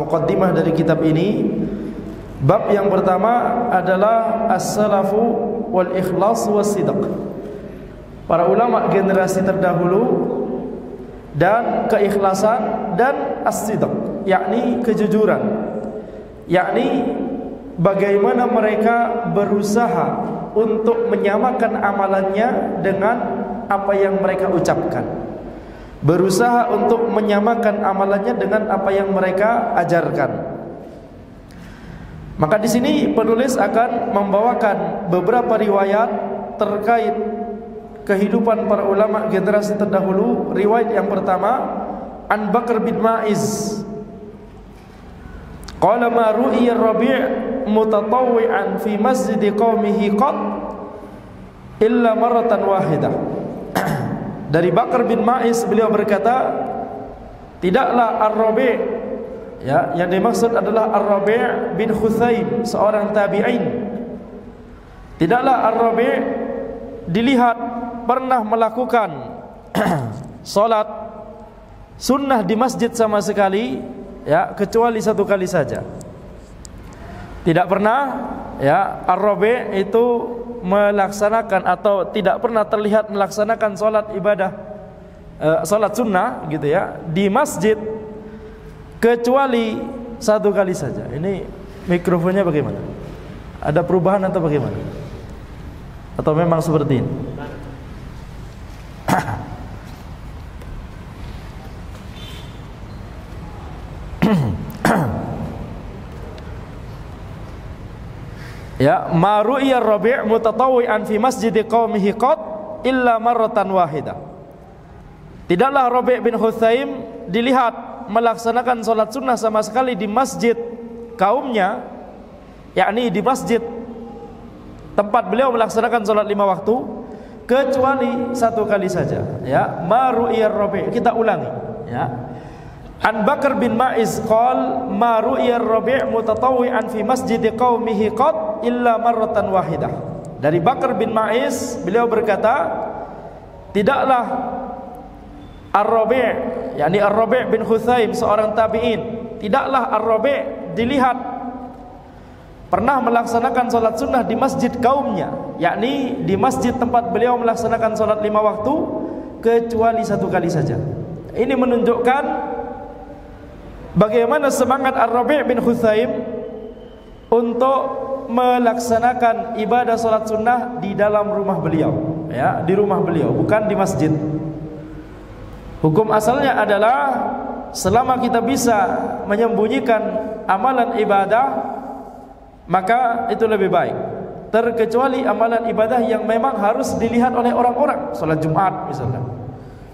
Muqaddimah dari kitab ini, bab yang pertama adalah as-salafu wal ikhlas was sidq. Para ulama generasi terdahulu dan keikhlasan dan as-sidq, yakni kejujuran, yakni bagaimana mereka berusaha untuk menyamakan amalannya dengan apa yang mereka ucapkan, berusaha untuk menyamakan amalannya dengan apa yang mereka ajarkan. Maka di sini penulis akan membawakan beberapa riwayat terkait kehidupan para ulama generasi terdahulu. Riwayat yang pertama, An Bakr bin Ma'iz qala ma ru'iya Rabi' mutatawwi'an fi masjid qaumihi qad illa marratan wahidah. Dari Bakar bin Ma'iz, beliau berkata, tidaklah Ar-Rabi', ya, yang dimaksud adalah Ar-Rabi' bin Khuthaim, seorang tabi'in. Tidaklah Ar-Rabi' dilihat pernah melakukan salat sunnah di masjid sama sekali, ya, kecuali satu kali saja. Tidak pernah, ya, Ar-Rabi' itu melaksanakan atau tidak pernah terlihat melaksanakan salat ibadah, salat sunnah gitu ya, di masjid kecuali satu kali saja. Ini mikrofonnya bagaimana? Ada perubahan atau bagaimana? Atau memang seperti ini? Ya, ma ru'iya Rabi' mutatawwi'an fi masjid qaumihi qad illa marratan wahidah. Tidaklah Rabi' bin Khuthaim dilihat melaksanakan salat sunnah sama sekali di masjid kaumnya, yakni di masjid tempat beliau melaksanakan salat 5 waktu, kecuali satu kali saja. Ya, ma ru'iya Rabi', kita ulangi, ya. An Bakr bin Ma'iz qala ma ru'iya Rabi' mutatawwi'an fi masjid qaumihi qad illa marratan wahidah. Dari Bakr bin Ma'iz, beliau berkata, tidaklah Ar-Rabi', yakni Ar-Rabi' bin Khuthaim, seorang tabi'in, tidaklah Ar-Rabi' dilihat pernah melaksanakan salat sunnah di masjid kaumnya, yakni di masjid tempat beliau melaksanakan salat 5 waktu, kecuali satu kali saja. Ini menunjukkan bagaimana semangat Ar-Rabi' bin Khuthaim untuk melaksanakan ibadah salat sunnah di dalam rumah beliau, ya, di rumah beliau, bukan di masjid. Hukum asalnya adalah selama kita bisa menyembunyikan amalan ibadah, maka itu lebih baik, terkecuali amalan ibadah yang memang harus dilihat oleh orang-orang, salat Jumat misalnya,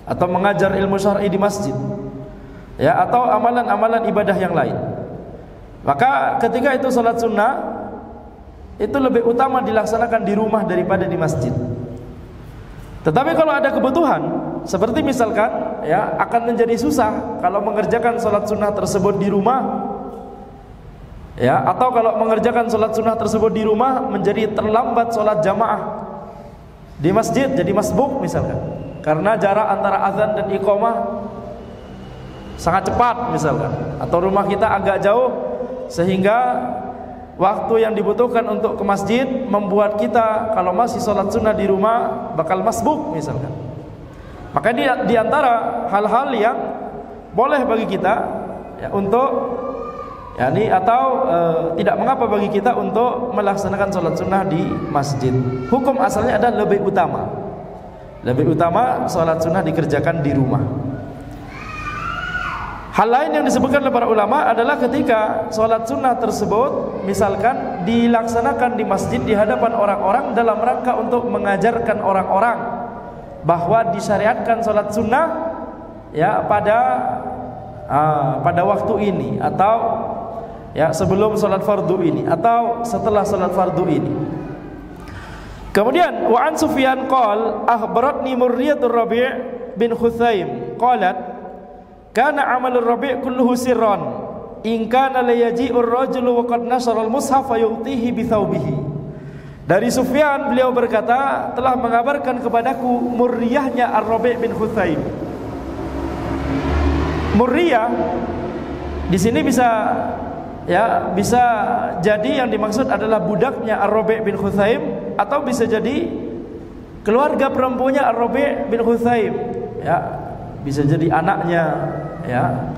atau mengajar ilmu syar'i di masjid, ya, atau amalan-amalan ibadah yang lain. Maka ketika itu salat sunnah itu lebih utama dilaksanakan di rumah daripada di masjid. Tetapi kalau ada kebutuhan, seperti misalkan, ya, akan menjadi susah kalau mengerjakan salat sunnah tersebut di rumah, ya, atau kalau mengerjakan salat sunnah tersebut di rumah menjadi terlambat salat jamaah di masjid, jadi masbuk misalkan, karena jarak antara azan dan iqamah sangat cepat misalkan, atau rumah kita agak jauh sehingga waktu yang dibutuhkan untuk ke masjid membuat kita kalau masih sholat sunnah di rumah bakal masbuk misalkan. Maka di antara hal-hal yang boleh bagi kita, ya, untuk, yakni, atau tidak mengapa bagi kita untuk melaksanakan sholat sunnah di masjid. Hukum asalnya adalah lebih utama sholat sunnah dikerjakan di rumah. Hal lain yang disebutkan oleh para ulama adalah ketika sholat sunnah tersebut misalkan dilaksanakan di masjid di hadapan orang-orang dalam rangka untuk mengajarkan orang-orang bahwa disyariatkan sholat sunnah, ya, pada waktu ini, atau, ya, sebelum sholat fardu ini, atau setelah sholat fardu ini. Kemudian wa an Sufyan qala akhbaratni Murriyatur Rabi' bin Khuthaim qalat kana amalur Rabi' kulluhu sirran in kana la yaji'ur rajulu wa qad nasara al-mushaf fa yu'tihi bi thawbihi. Dari Sufyan, beliau berkata, telah mengabarkan kepadaku Murriyahnya Ar-Rabi' bin Khuthaim. Murriyah di sini bisa jadi yang dimaksud adalah budaknya Ar-Rabi' bin Khuthaim, atau bisa jadi keluarga perempuannya Ar-Rabi' bin Khuthaim, ya, bisa jadi anaknya, ya,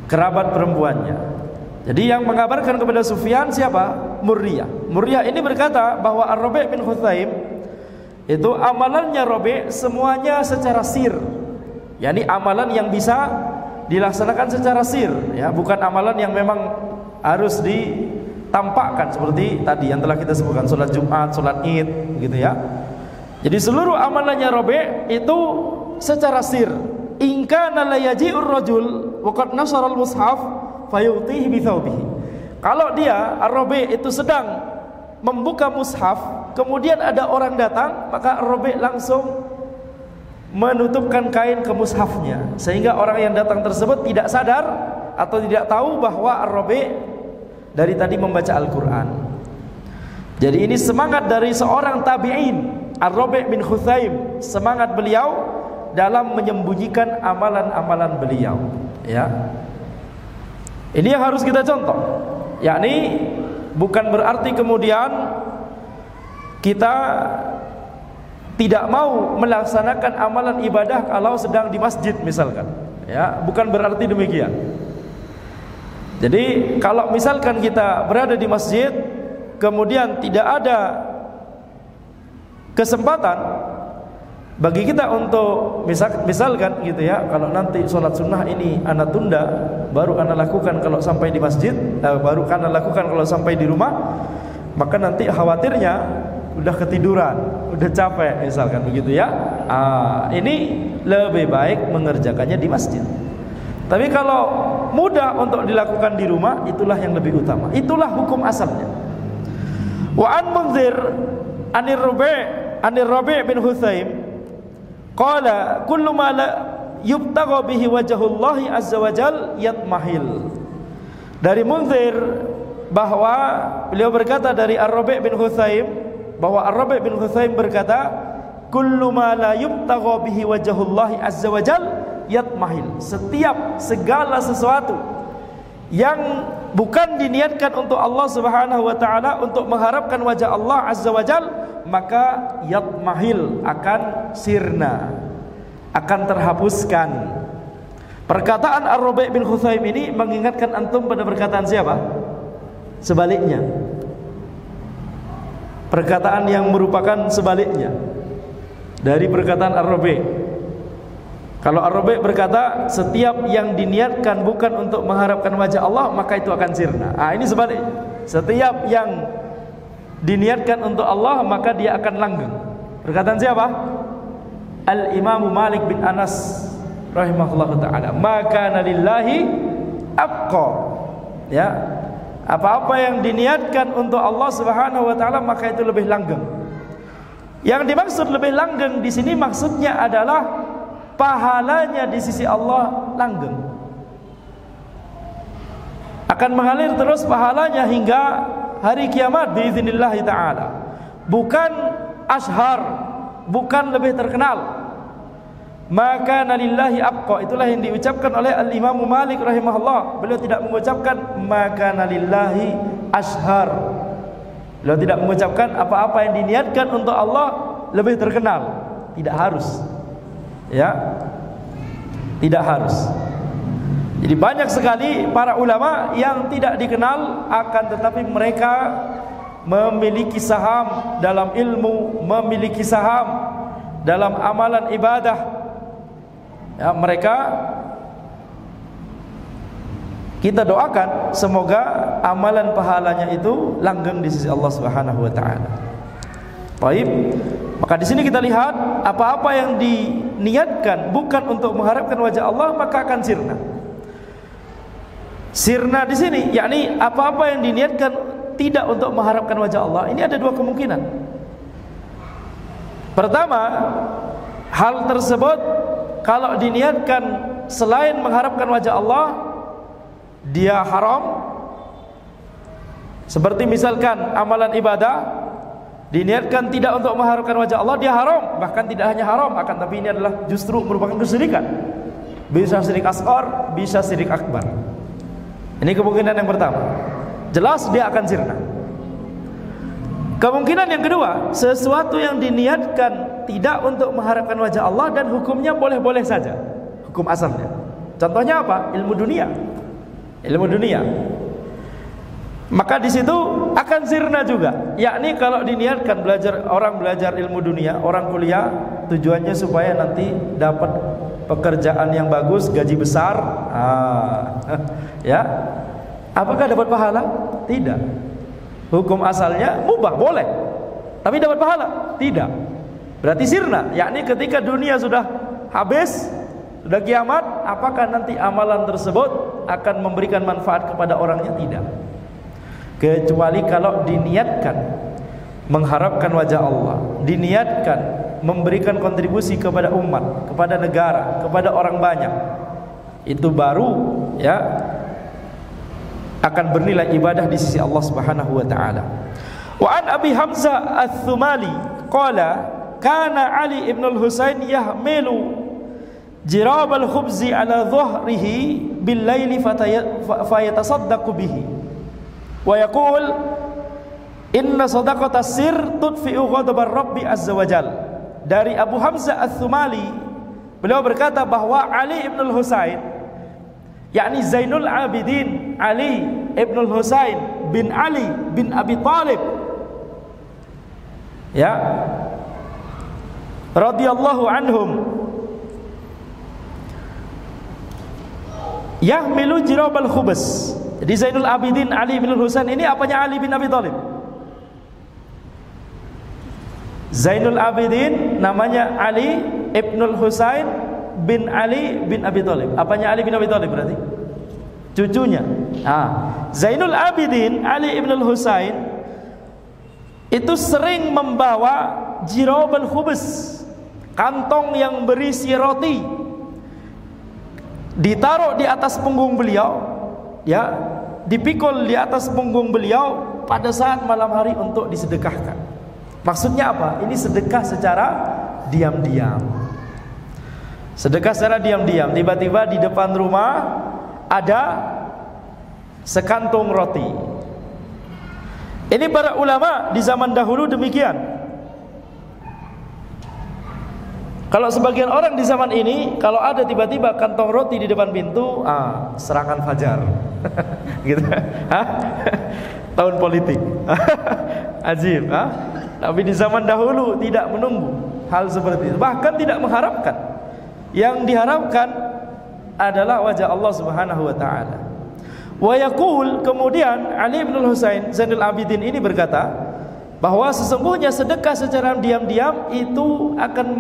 kerabat perempuannya. Jadi yang mengabarkan kepada Sufyan siapa? Murriyah. Murriyah ini berkata bahwa Ar-Rabi' bin Khuthaim itu amalannya Rabi' semuanya secara sir, yakni amalan yang bisa dilaksanakan secara sir, ya, bukan amalan yang memang harus ditampakkan seperti tadi yang telah kita sebutkan, sholat Jumat, sholat Id, gitu ya. Jadi seluruh amalannya Rabi' itu secara sir. In kana la yaji'ur rajul wa qad nasara al-mushaf fayutihi bi thawbihi. Kalau dia Ar-Rabi' itu sedang membuka mushaf, kemudian ada orang datang, maka Ar-Rabi' langsung menutupkan kain ke mushafnya, sehingga orang yang datang tersebut tidak sadar atau tidak tahu bahwa Ar-Rabi' dari tadi membaca Al-Quran. Jadi ini semangat dari seorang tabi'in, Ar-Rabi' bin Khuthaim, semangat beliau dalam menyembunyikan amalan-amalan beliau, ya. Ini yang harus kita contoh, yakni bukan berarti kemudian kita tidak mau melaksanakan amalan ibadah kalau sedang di masjid misalkan, ya, bukan berarti demikian. Jadi kalau misalkan kita berada di masjid kemudian tidak ada kesempatan bagi kita untuk misalkan gitu ya, kalau nanti sholat sunnah ini anak tunda, baru anak lakukan kalau sampai di masjid, baru anak lakukan kalau sampai di rumah, maka nanti khawatirnya udah ketiduran, udah capek misalkan begitu ya. Ini lebih baik mengerjakannya di masjid. Tapi kalau mudah untuk dilakukan di rumah, itulah yang lebih utama. Itulah hukum asalnya. Wa an Munzir anir Rabi' bin Khuthaim qala kullu ma la yubtagha bihi wajhullahi azza wa jal yatmahil. Dari Munzir bahwa beliau berkata dari Ar-Rabi' bin Khuthaim, bahwa Ar-Rabi' bin Khuthaim berkata, kullu ma la yubtagha bihi wajhullahi azza wa jal yatmahil. Setiap segala sesuatu yang bukan diniatkan untuk Allah Subhanahu wa taala, untuk mengharapkan wajah Allah azza wa jal, maka yatmahil, akan sirna, akan terhapuskan. Perkataan Ar-Rabi' bin Khuthaim ini mengingatkan antum pada perkataan siapa? Sebaliknya, perkataan yang merupakan sebaliknya dari perkataan Ar-Rabi'. Kalau Ar-Rabi' berkata setiap yang diniatkan bukan untuk mengharapkan wajah Allah, maka itu akan sirna. Ini sebalik. Setiap yang diniatkan untuk Allah, maka dia akan langgeng. Perkataan siapa? Al-Imam Malik bin Anas rahimahullah ta'ala, maka lillahi abqa, ya, apa-apa yang diniatkan untuk Allah Subhanahu wa taala maka itu lebih langgeng. Yang dimaksud lebih langgeng di sini maksudnya adalah pahalanya di sisi Allah langgeng, akan mengalir terus pahalanya hingga hari kiamat biiznillah taala. Bukan ashar, bukan lebih terkenal. Maka nalillahi abqa, itulah yang diucapkan oleh Al-Imam Malik rahimahullah. Beliau tidak mengucapkan maka nalillahi ashar. Beliau tidak mengucapkan apa-apa yang diniatkan untuk Allah lebih terkenal. Tidak harus, ya, tidak harus. Jadi banyak sekali para ulama yang tidak dikenal, akan tetapi mereka memiliki saham dalam ilmu, memiliki saham dalam amalan ibadah. Ya, mereka kita doakan semoga amalan pahalanya itu langgeng di sisi Allah Subhanahu wa taala. Baik, maka di sini kita lihat apa-apa yang diniatkan bukan untuk mengharapkan wajah Allah maka akan sirna. Sirna di sini yakni apa-apa yang diniatkan tidak untuk mengharapkan wajah Allah. Ini ada dua kemungkinan. Pertama, hal tersebut kalau diniatkan selain mengharapkan wajah Allah, dia haram. Seperti misalkan amalan ibadah diniatkan tidak untuk mengharapkan wajah Allah, dia haram. Bahkan tidak hanya haram, akan tapi ini adalah justru merupakan kesyirikan. Bisa syirik asghar, bisa syirik akbar. Ini kemungkinan yang pertama. Jelas dia akan sirna. Kemungkinan yang kedua, sesuatu yang diniatkan tidak untuk mengharapkan wajah Allah dan hukumnya boleh-boleh saja, hukum asalnya. Contohnya apa? Ilmu dunia. Ilmu dunia. Maka di situ akan sirna juga. Yakni kalau diniatkan orang belajar ilmu dunia, orang kuliah tujuannya supaya nanti dapat pekerjaan yang bagus, gaji besar. Ya. Apakah dapat pahala? Tidak. Hukum asalnya mubah, boleh. Tapi dapat pahala? Tidak. Berarti sirna. Yakni ketika dunia sudah habis, sudah kiamat, apakah nanti amalan tersebut akan memberikan manfaat kepada orangnya? Tidak. Kecuali kalau diniatkan mengharapkan wajah Allah, diniatkan memberikan kontribusi kepada umat, kepada negara, kepada orang banyak, itu baru ya akan bernilai ibadah di sisi Allah Subhanahu wa taala. Wa an Abi Hamzah Ats-Tsumali qala kana Ali ibn al-Husain yahmilu jirab al-khubzi ala dhuhrihi bil laili fayatasaddaqu bihi wa yaqul inna sadaqatas sir tudfi'u ghadabar rabbi azza wajal. Dari Abu Hamzah Ats-Tsumali, beliau berkata bahwa Ali ibn al-Husain, yakni Zainul Abidin Ali ibn al-Husain bin Ali bin Abi Thalib, ya, radhiyallahu anhum, yahmilu jirabal khubz. Jadi Zainul Abidin Ali bin Husain ini apanya Ali bin Abi Thalib? Zainul Abidin namanya Ali ibn Husain bin Ali bin Abi Thalib. Apanya Ali bin Abi Thalib berarti? Cucunya. Zainul Abidin Ali ibn Husain itu sering membawa jirabal khubz, kantong yang berisi roti, ditaruh di atas punggung beliau, ya, dipikul di atas punggung beliau pada saat malam hari untuk disedekahkan. Maksudnya apa? Ini sedekah secara diam-diam. Sedekah secara diam-diam. Tiba-tiba di depan rumah ada sekantung roti. Ini para ulama di zaman dahulu demikian. Kalau sebagian orang di zaman ini, kalau ada tiba-tiba kantong roti di depan pintu, serangan fajar. Gitu. Tahun politik. Ajib, Tapi di zaman dahulu tidak menunggu hal seperti itu, bahkan tidak mengharapkan. Yang diharapkan adalah wajah Allah Subhanahu wa taala. Wa yaqul, kemudian Ali bin Husain Zainul Abidin ini berkata bahwa sesungguhnya sedekah secara diam-diam itu akan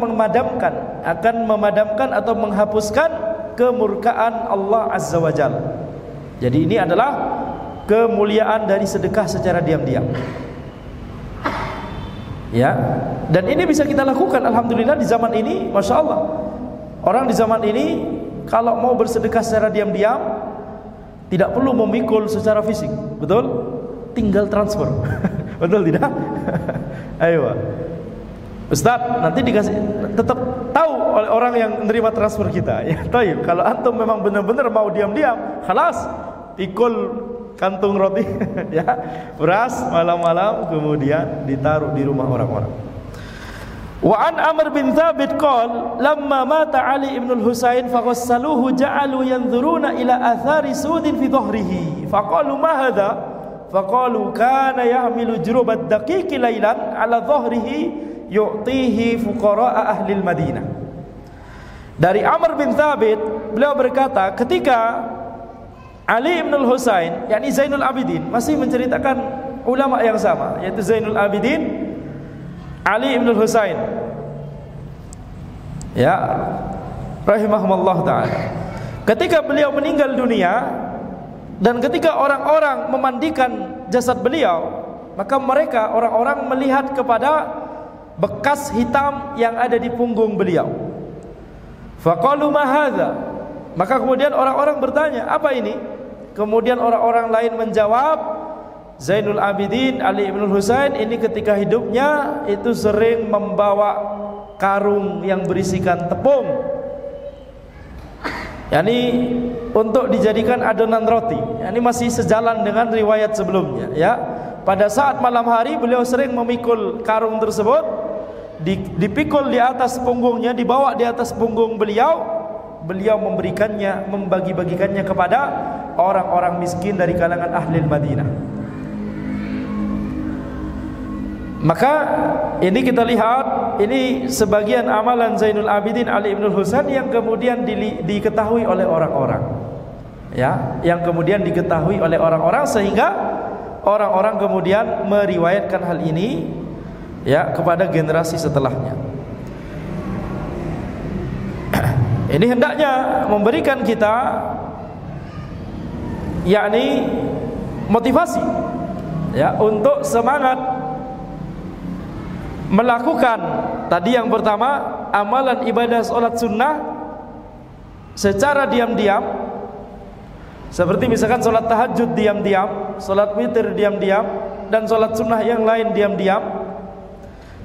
memadamkan atau menghapuskan kemurkaan Allah Azza wa Jalla. Jadi ini adalah kemuliaan dari sedekah secara diam-diam. Ya, dan ini bisa kita lakukan alhamdulillah di zaman ini, masya Allah. Orang di zaman ini kalau mau bersedekah secara diam-diam tidak perlu memikul secara fisik, betul? Tinggal transfer. Betul tidak? Ayo, Ustaz, nanti dikasih, tetap tahu oleh orang yang menerima transfer kita. Ya, tahu. Kalau antum memang benar-benar mau diam-diam, khalas, pikul kantung roti, ya, beras malam-malam kemudian ditaruh di rumah orang-orang. Wa an Amr bin Thabit qala lamma mata Ali ibn al-Husain faghassaluhu ja'alu yanzuruna ila athari sudin fi dhahrihi faqalu ma hadha faqalu kana yahmilu jurubat daqiqi lailan ala dhahrihi yu'tihi fuqara ahli al-Madinah. Dari Amr bin Thabit, beliau berkata ketika Ali ibn al-Husain, yakni Zainul Abidin, masih menceritakan ulama yang sama, yaitu Zainul Abidin Ali ibn al-Husain, ya, rahimahumullah ta'ala. Ketika beliau meninggal dunia dan ketika orang-orang memandikan jasad beliau, maka mereka orang-orang melihat kepada bekas hitam yang ada di punggung beliau. Faqalu ma hadza, maka kemudian orang-orang bertanya, apa ini? Kemudian orang-orang lain menjawab, Zainul Abidin Ali ibn Husain ini ketika hidupnya itu sering membawa karung yang berisikan tepung. yakni untuk dijadikan adonan roti. Ini masih sejalan dengan riwayat sebelumnya, ya. Pada saat malam hari beliau sering memikul karung tersebut, dipikul di atas punggungnya, dibawa di atas punggung beliau. Beliau memberikannya, membagi-bagikannya kepada orang-orang miskin dari kalangan ahli Madinah. Maka ini kita lihat, ini sebagian amalan Zainul Abidin Ali ibn Husain yang kemudian diketahui oleh orang-orang, ya, yang kemudian diketahui oleh orang-orang sehingga orang-orang kemudian meriwayatkan hal ini, ya, kepada generasi setelahnya. Ini hendaknya memberikan kita, yakni motivasi, ya, untuk semangat melakukan tadi yang pertama, amalan ibadah salat sunnah secara diam-diam, seperti misalkan salat tahajud diam-diam, salat witir diam-diam, dan salat sunnah yang lain diam-diam.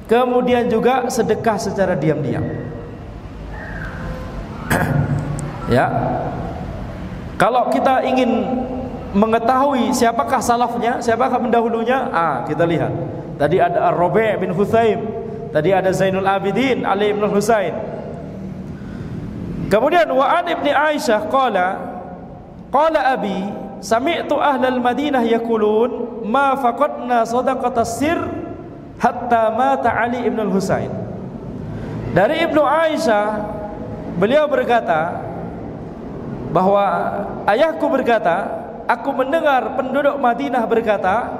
Kemudian juga sedekah secara diam-diam. Ya, kalau kita ingin mengetahui siapakah salafnya, siapakah pendahulunya, kita lihat. Tadi ada Ar-Rabi' bin Husaim, tadi ada Zainul Abidin Ali ibn Husain. Kemudian wa an ibni Aisyah qala abi sami'tu ahlal Madinah yaqulun ma faqadna sadaqatas sir hatta mata Ali ibn Husain. Dari Ibnu Aisyah, beliau berkata bahwa ayahku berkata, aku mendengar penduduk Madinah berkata,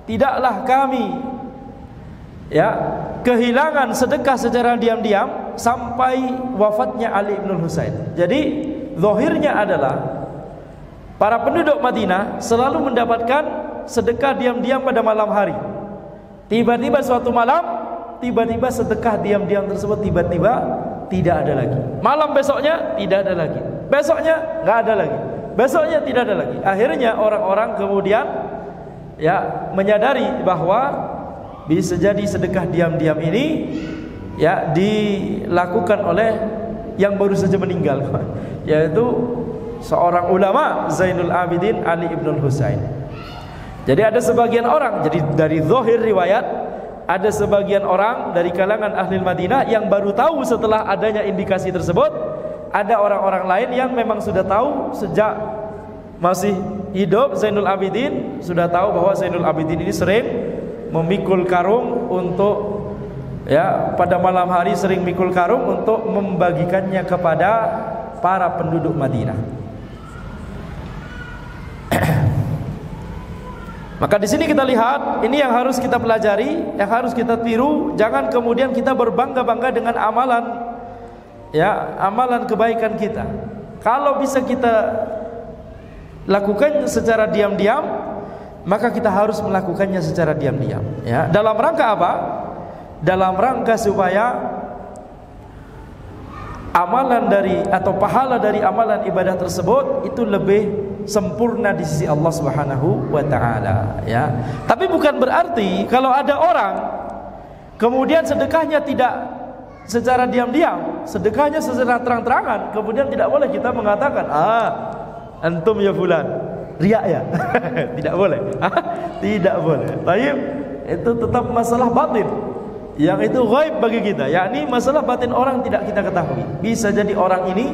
tidaklah kami, ya, kehilangan sedekah secara diam-diam sampai wafatnya Ali ibn Husain. Jadi zahirnya adalah para penduduk Madinah selalu mendapatkan sedekah diam-diam pada malam hari. Tiba-tiba suatu malam, tiba-tiba sedekah diam-diam tersebut tiba-tiba tidak ada lagi. Malam besoknya tidak ada lagi. Besoknya nggak ada lagi. Besoknya tidak ada lagi. Akhirnya orang-orang kemudian, ya, menyadari bahwa bisa jadi sedekah diam-diam ini, ya, dilakukan oleh yang baru saja meninggal, yaitu seorang ulama Zainul Abidin Ali ibn Husain. Jadi ada sebagian orang, jadi dari zahir riwayat, ada sebagian orang dari kalangan ahli Madinah yang baru tahu setelah adanya indikasi tersebut. Ada orang-orang lain yang memang sudah tahu sejak masih hidup Zainul Abidin, sudah tahu bahwa Zainul Abidin ini sering memikul karung untuk, ya, pada malam hari sering mikul karung untuk membagikannya kepada para penduduk Madinah. Maka di sini kita lihat, ini yang harus kita pelajari, yang harus kita tiru. Jangan kemudian kita berbangga-bangga dengan amalan, ya, amalan kebaikan kita. Kalau bisa kita lakukan secara diam-diam, maka kita harus melakukannya secara diam-diam, ya. Dalam rangka apa? Dalam rangka supaya amalan dari atau pahala dari amalan ibadah tersebut itu lebih sempurna di sisi Allah Subhanahu wa taala, ya. Tapi bukan berarti kalau ada orang kemudian sedekahnya tidak secara diam-diam, sedekahnya secara terang-terangan, kemudian tidak boleh kita mengatakan, antum ya fulan, riak ya. Tidak boleh. Tidak boleh. Baik, itu tetap masalah batin. Yang itu ghaib bagi kita, yakni masalah batin orang tidak kita ketahui. Bisa jadi orang ini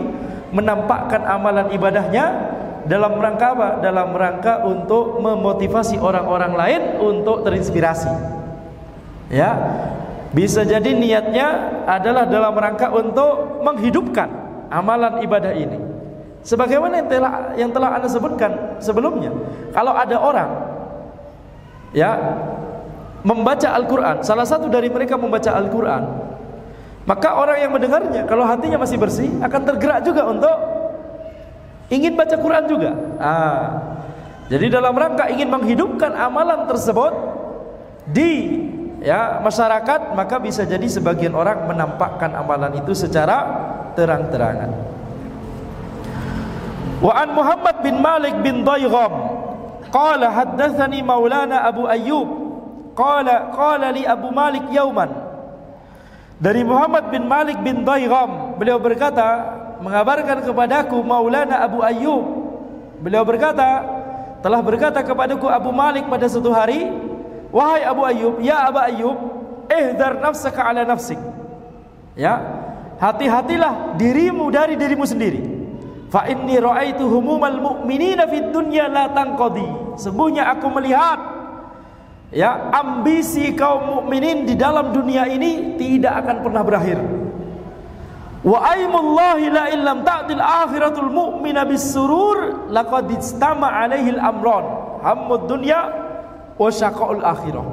menampakkan amalan ibadahnya dalam rangka apa? Dalam rangka untuk memotivasi orang-orang lain untuk terinspirasi. Ya. Bisa jadi niatnya adalah dalam rangka untuk menghidupkan amalan ibadah ini. Sebagaimana yang telah Anda sebutkan sebelumnya. Kalau ada orang, ya, membaca Al-Quran, salah satu dari mereka membaca Al-Quran, maka orang yang mendengarnya, kalau hatinya masih bersih, akan tergerak juga untuk ingin baca Quran juga. Jadi dalam rangka ingin menghidupkan amalan tersebut di, ya, masyarakat, maka bisa jadi sebagian orang menampakkan amalan itu secara terang-terangan. Wa an Muhammad bin Malik bin Daygham qala haddatsani maulana Abu Ayyub qala li Abu Malik yauman. Dari Muhammad bin Malik bin Daygham, beliau berkata, mengabarkan kepadaku Maulana Abu Ayyub. Beliau berkata, telah berkata kepadaku Abu Malik pada suatu hari, wahai Abu Ayyub, ya Abu Ayyub, ihdar nafsaka ala nafsik. Ya, hati-hatilah dirimu dari dirimu sendiri. Fa inni ra'aitu humumal mu'minina fid dunya la tanqadi. Sesungguhnya aku melihat, ya, ambisi kaum mukminin di dalam dunia ini tidak akan pernah berakhir. Wa aimullahi la illam ta'dil akhiratul mu'mina bis surur laqad istama alaihi al-amran hammud dunya wa syaqaul akhirah.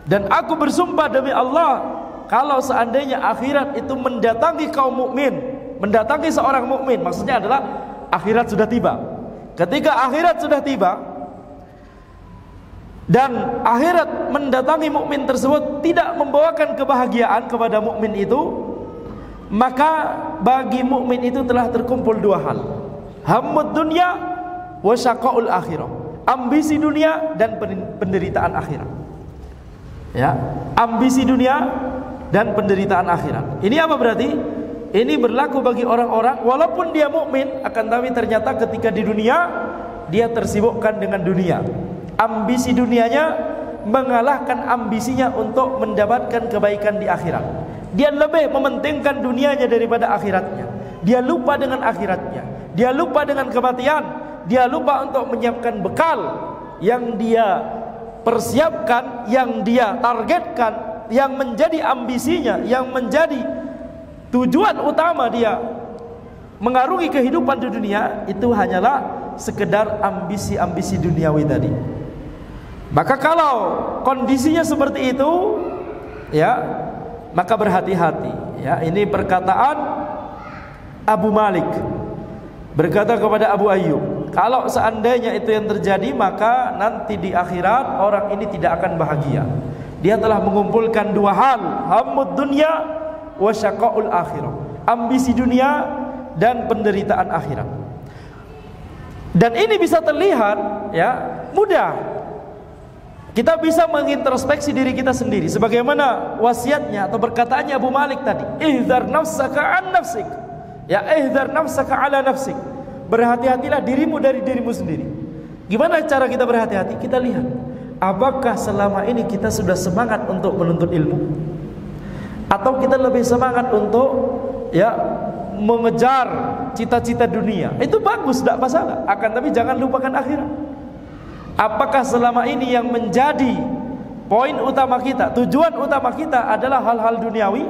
Dan aku bersumpah demi Allah, kalau seandainya akhirat itu mendatangi kaum mukmin, mendatangi seorang mukmin, maksudnya adalah akhirat sudah tiba. Ketika akhirat sudah tiba dan akhirat mendatangi mukmin tersebut tidak membawakan kebahagiaan kepada mukmin itu, maka bagi mukmin itu telah terkumpul dua hal: hammud dunya wa syaqaul akhirah. Ambisi dunia dan penderitaan akhirat. Ya, ambisi dunia dan penderitaan akhirat. Ini apa berarti? Ini berlaku bagi orang-orang walaupun dia mukmin, akan tapi ternyata ketika di dunia dia tersibukkan dengan dunia. Ambisi dunianya mengalahkan ambisinya untuk mendapatkan kebaikan di akhirat. Dia lebih mementingkan dunianya daripada akhiratnya. Dia lupa dengan akhiratnya. Dia lupa dengan kematian. Dia lupa untuk menyiapkan bekal yang dia persiapkan, yang dia targetkan, yang menjadi ambisinya, yang menjadi tujuan utama dia mengarungi kehidupan di dunia. Itu hanyalah sekedar ambisi-ambisi duniawi tadi. Maka kalau kondisinya seperti itu, ya, maka berhati-hati. Ya, ini perkataan Abu Malik berkata kepada Abu Ayyub, kalau seandainya itu yang terjadi, maka nanti di akhirat orang ini tidak akan bahagia. Dia telah mengumpulkan dua hal, hammud dunya wa syaqaul akhirah. Ambisi dunia dan penderitaan akhirat. Dan ini bisa terlihat, ya, mudah. Kita bisa mengintrospeksi diri kita sendiri sebagaimana wasiatnya atau perkataannya Abu Malik tadi, ihdar nafsaka an nafsik. Ya, ihdar nafsaka ala nafsik. Berhati-hatilah dirimu dari dirimu sendiri. Gimana cara kita berhati-hati? Kita lihat, apakah selama ini kita sudah semangat untuk menuntut ilmu? Atau kita lebih semangat untuk, ya, mengejar cita-cita dunia? Itu bagus, tidak masalah. Akan tapi jangan lupakan akhirat. Apakah selama ini yang menjadi poin utama kita, tujuan utama kita adalah hal-hal duniawi?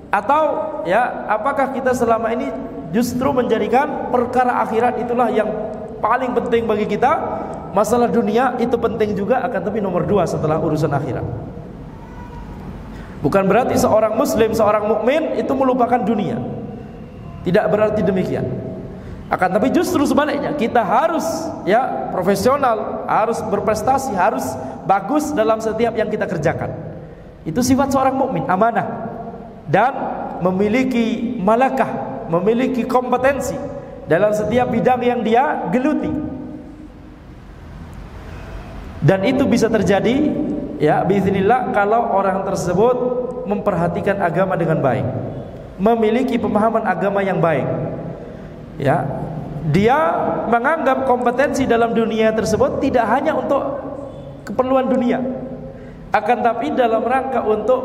Atau, ya, apakah kita selama ini justru menjadikan perkara akhirat itulah yang paling penting bagi kita? Masalah dunia itu penting juga, akan tapi nomor dua setelah urusan akhirat. Bukan berarti seorang muslim, seorang mukmin itu melupakan dunia. Tidak berarti demikian. Akan tapi justru sebaliknya, kita harus, ya, profesional, harus berprestasi, harus bagus dalam setiap yang kita kerjakan. Itu sifat seorang mukmin, amanah dan memiliki malakah, memiliki kompetensi dalam setiap bidang yang dia geluti. Dan itu bisa terjadi, ya, biiznillah, kalau orang tersebut memperhatikan agama dengan baik, memiliki pemahaman agama yang baik. Ya, dia menganggap kompetensi dalam dunia tersebut tidak hanya untuk keperluan dunia, akan tapi dalam rangka untuk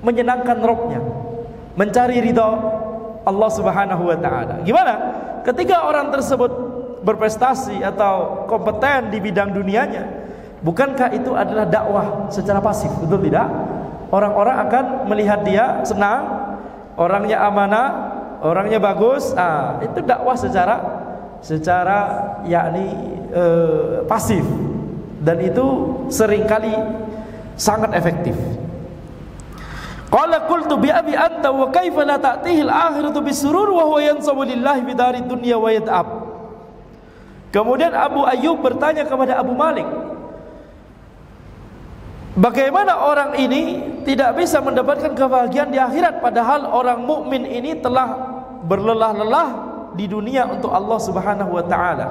menyenangkan Rabb-nya, mencari ridha Allah Subhanahu wa taala. Gimana? Ketika orang tersebut berprestasi atau kompeten di bidang dunianya, bukankah itu adalah dakwah secara pasif? Betul tidak? Orang-orang akan melihat dia senang, orangnya amanah, orangnya bagus, itu dakwah secara yakni pasif, dan itu seringkali sangat efektif. Qala qultu bi abi anta wa kaifa la ta'tihi al-akhiratu bisurur wa huwa yansabu lillahi bidarid dunya wa yad'ab. Kemudian Abu Ayyub bertanya kepada Abu Malik, bagaimana orang ini tidak bisa mendapatkan kebahagiaan di akhirat, padahal orang mukmin ini telah berlelah-lelah di dunia untuk Allah Subhanahu wa taala,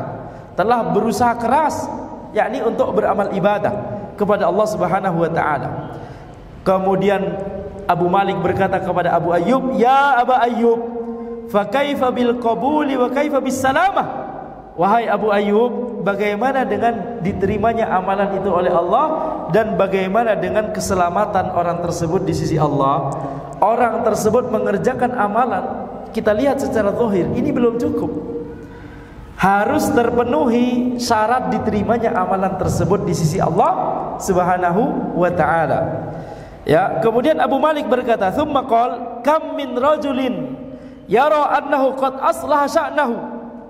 telah berusaha keras, yakni untuk beramal ibadah kepada Allah Subhanahu wa taala. Kemudian Abu Malik berkata kepada Abu Ayyub, ya Abu Ayyub, fa kaifa bil qabuli wa kaifa bis salamah. Wahai Abu Ayyub, bagaimana dengan diterimanya amalan itu oleh Allah, dan bagaimana dengan keselamatan orang tersebut di sisi Allah? Orang tersebut mengerjakan amalan, kita lihat secara zahir, ini belum cukup. Harus terpenuhi syarat diterimanya amalan tersebut di sisi Allah Subhanahu wa ta'ala. Ya, kemudian Abu Malik berkata, "Tsumma qala kam min rajulin yara annahu qad aslaha sya'nahu,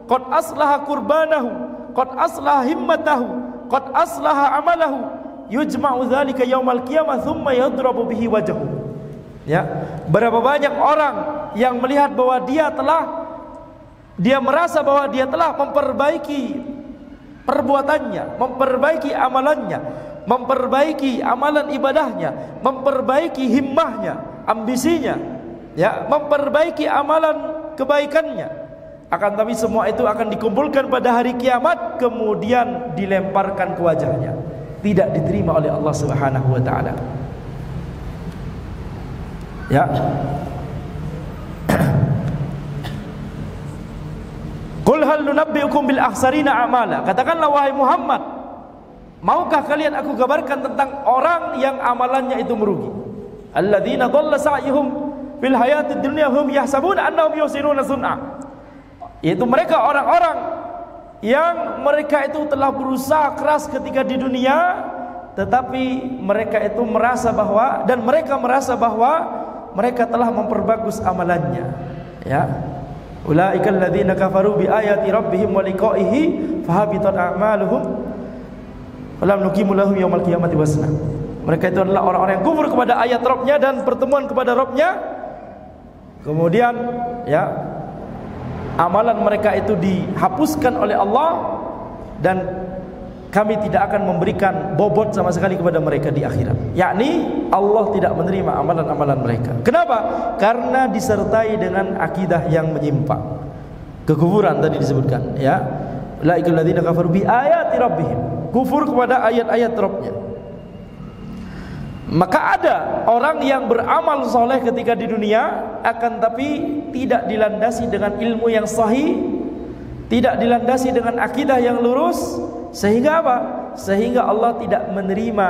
qad aslaha qurbanahu, qad aslaha himmatahu, qad aslaha amalahu, yujma'u dzalika yaumal qiyamah tsumma yadrabu bihi wajhahu." Ya, berapa banyak orang yang melihat bahwa dia merasa bahwa dia telah memperbaiki perbuatannya, memperbaiki amalannya, memperbaiki amalan ibadahnya, memperbaiki himmahnya, ambisinya, ya, memperbaiki amalan kebaikannya. Akan tapi semua itu akan dikumpulkan pada hari kiamat, kemudian dilemparkan ke wajahnya, tidak diterima oleh Allah Subhanahu wa ta'ala. Ya. Qul hal nunabbiukum bil akhsarina a'mala. Katakanlah wahai Muhammad, maukah kalian aku kabarkan tentang orang yang amalannya itu merugi? Alladzina dhalla sa'yuhum fil hayatid dunya hum yahsabuna annahum yuhsinuna sun'a. Yaitu mereka orang-orang yang mereka itu telah berusaha keras ketika di dunia, tetapi mereka itu merasa bahwa, dan mereka merasa bahwa mereka telah memperbagus amalannya. Ya, ulaikal ladzina kafaru bi ayati rabbihim wa liqa'ihi fahabitat a'maluhum wa lam nuqimu lahum yaumal qiyamati wazna. Mereka itu adalah orang-orang yang kufur kepada ayat Rabb-nya dan pertemuan kepada Rabb-nya. Kemudian, ya, amalan mereka itu dihapuskan oleh Allah, dan kami tidak akan memberikan bobot sama sekali kepada mereka di akhirat. Yakni Allah tidak menerima amalan-amalan mereka. Kenapa? Karena disertai dengan akidah yang menyimpang, kekufuran tadi disebutkan. Ya, ulaikal ladzina kafaru bi ayati rabbihim, kufur kepada ayat-ayat Rabb-nya. Maka ada orang yang beramal soleh ketika di dunia, akan tapi tidak dilandasi dengan ilmu yang sahih, tidak dilandasi dengan akidah yang lurus, sehingga apa? Sehingga Allah tidak menerima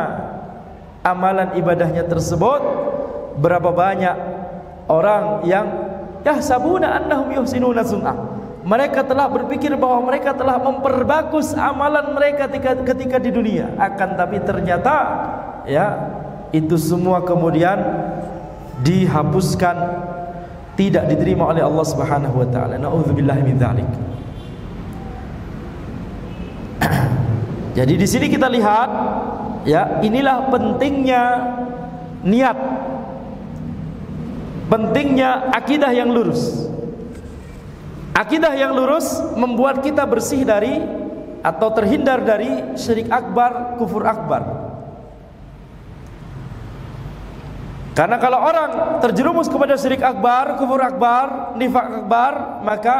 amalan ibadahnya tersebut. Berapa banyak orang yang yahsabuna annahum yuhsinuna sun'ah, mereka telah berpikir bahwa mereka telah memperbagus amalan mereka ketika di dunia, akan tapi ternyata, ya, itu semua kemudian dihapuskan, tidak diterima oleh Allah Subhanahu wa ta'ala. Na'udzubillahi min dzalik. Jadi di sini kita lihat, ya, inilah pentingnya niat, pentingnya akidah yang lurus. Akidah yang lurus membuat kita bersih dari atau terhindar dari syirik akbar, kufur akbar. Karena kalau orang terjerumus kepada syirik akbar, kufur akbar, nifak akbar, maka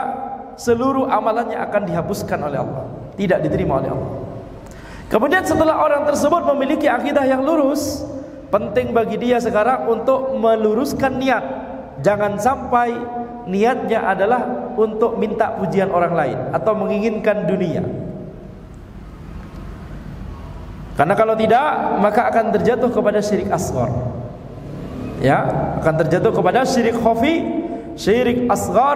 seluruh amalannya akan dihapuskan oleh Allah, tidak diterima oleh Allah. Kemudian setelah orang tersebut memiliki akidah yang lurus, penting bagi dia sekarang untuk meluruskan niat. Jangan sampai niatnya adalah untuk minta pujian orang lain atau menginginkan dunia. Karena kalau tidak, maka akan terjatuh kepada syirik asghar. Ya, akan terjatuh kepada syirik khafi, syirik asghar,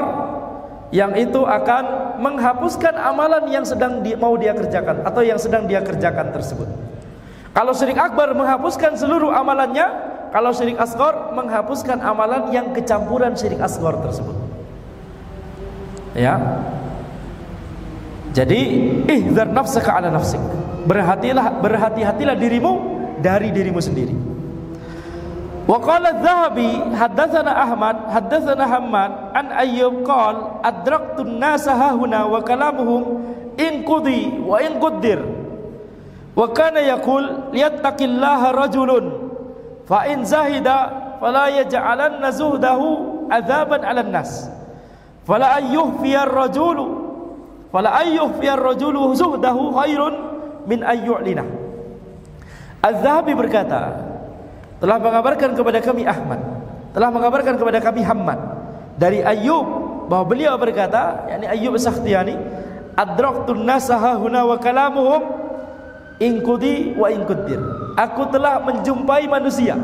yang itu akan menghapuskan amalan yang sedang mau dia kerjakan atau yang sedang dia kerjakan tersebut. Kalau syirik akbar menghapuskan seluruh amalannya, kalau syirik asghar menghapuskan amalan yang kecampuran syirik asghar tersebut. Ya. Jadi ihdzar nafsaka ala nafsik. Berhati-hatilah dirimu dari dirimu sendiri. Wa qala adz-Dzahabi haddatsana Ahmad haddatsana Hammad an Ayyub qala adraktu an-nasa hahuna wa kalamuhum in qudi wa in quddir wa kana yaqul yattaqillaha rajulun fa in zahida fala yaj'alanna zuhdahu adzaban 'alan nas fala ayyuhfiyar rajulu zuhdahu khairun min ayyu'lina. Az-Dzahabi berkata, telah mengabarkan kepada kami Ahmad, telah mengabarkan kepada kami Hammad dari Ayyub bahwa beliau berkata, yakni Ayyub As-Sakhtiyani, adraktun nasaha huna wa kalamuhum inqudi wa inquddir. Aku telah menjumpai manusia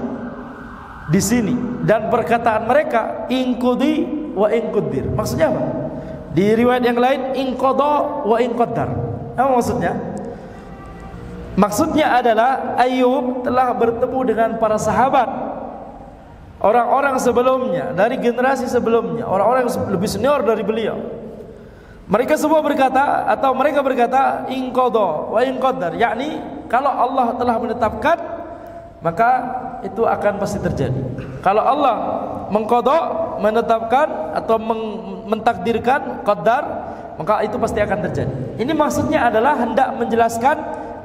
di sini dan perkataan mereka inqudi wa inquddir. Maksudnya apa? Di riwayat yang lain inqada wa inqaddar. Apa maksudnya? Maksudnya adalah Ayyub telah bertemu dengan para sahabat, orang-orang sebelumnya, dari generasi sebelumnya, orang-orang yang lebih senior dari beliau. Mereka semua berkata, atau mereka berkata inqada wa inqaddar, yakni kalau Allah telah menetapkan, maka itu akan pasti terjadi. Kalau Allah mengqada, menetapkan atau mentakdirkan, qadar, maka itu pasti akan terjadi. Ini maksudnya adalah hendak menjelaskan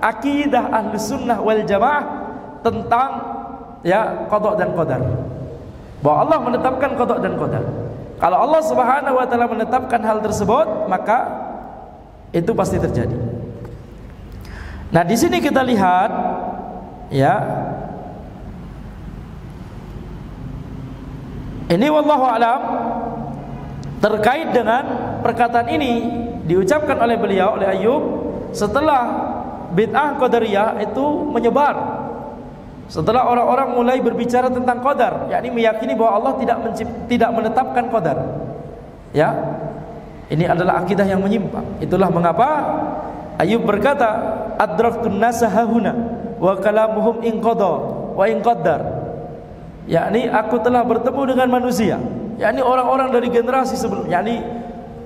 akidah Ahlus Sunnah wal Jamaah tentang ya qada dan qadar. Bahwa Allah menetapkan qada dan qadar. Kalau Allah Subhanahu wa taala menetapkan hal tersebut, maka itu pasti terjadi. Nah, di sini kita lihat ya. Ini wallahu alam terkait dengan perkataan ini diucapkan oleh beliau, oleh Ayyub, setelah bid'ah qadariyah itu menyebar. Setelah orang-orang mulai berbicara tentang qadar, yakni meyakini bahwa Allah tidak menetapkan qadar. Ya. Ini adalah akidah yang menyimpang. Itulah mengapa Ayyub berkata, adraktun nasa hahuna wa kalamuhum inqada wa inqaddar. Yakni aku telah bertemu dengan manusia, yakni orang-orang dari generasi sebelum, yakni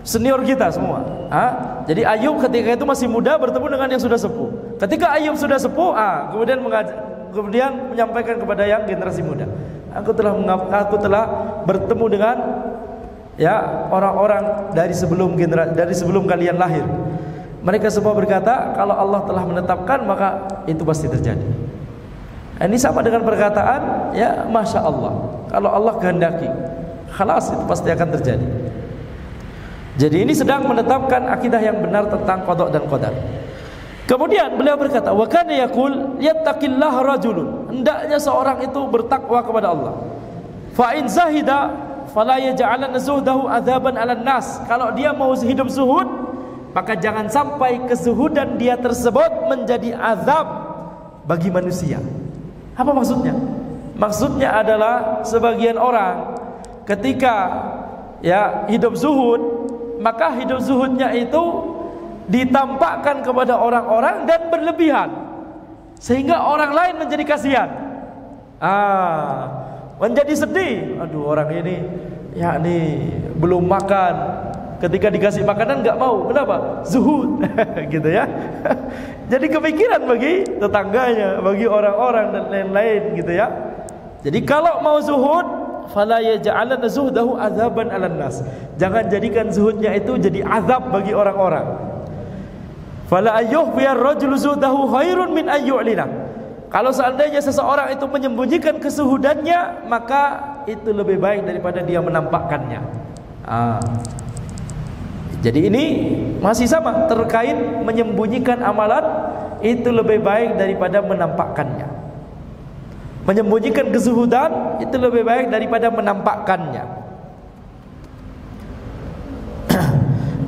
senior kita semua. Jadi Ayyub ketika itu masih muda bertemu dengan yang sudah sepuh. Ketika Ayyub sudah sepuh, kemudian menyampaikan kepada yang generasi muda, aku telah bertemu dengan ya orang-orang dari sebelum kalian lahir. Mereka semua berkata, kalau Allah telah menetapkan, maka itu pasti terjadi. Ini sama dengan perkataan ya Masya Allah, kalau Allah kehendaki, khalas itu pasti akan terjadi. Jadi ini sedang menetapkan akidah yang benar tentang qada dan qadar. Kemudian beliau berkata, wa kana yaqul yattaqillaha rajulun, hendaknya seorang itu bertakwa kepada Allah. Fa in zahida fala yaj'alanna zuhdahu adzaban 'alan nas. Kalau dia mau hidup zuhud, maka jangan sampai kezuhudan dia tersebut menjadi azab bagi manusia. Apa maksudnya? Maksudnya adalah sebagian orang ketika ya hidup zuhud, maka hidup zuhudnya itu ditampakkan kepada orang-orang dan berlebihan, sehingga orang lain menjadi kasihan, menjadi sedih. Aduh, orang ini yakni belum makan, ketika dikasih makanan nggak mau. Kenapa? Zuhud. Gitu ya. Jadi kepikiran bagi tetangganya, bagi orang-orang dan lain-lain gitu ya. Jadi kalau mau zuhud, fala yaj'alanna zuhdahu azaban 'alan nas. Jangan jadikan zuhudnya itu jadi azab bagi orang-orang. Fala ayyuhbiyar rajulu zuhdahu khairun min ayyu'lina. Kalau seandainya seseorang itu menyembunyikan kezuhudannya, maka itu lebih baik daripada dia menampakkannya. Jadi ini masih sama terkait menyembunyikan amalan, itu lebih baik daripada menampakkannya. Menyembunyikan kezuhudan itu lebih baik daripada menampakkannya.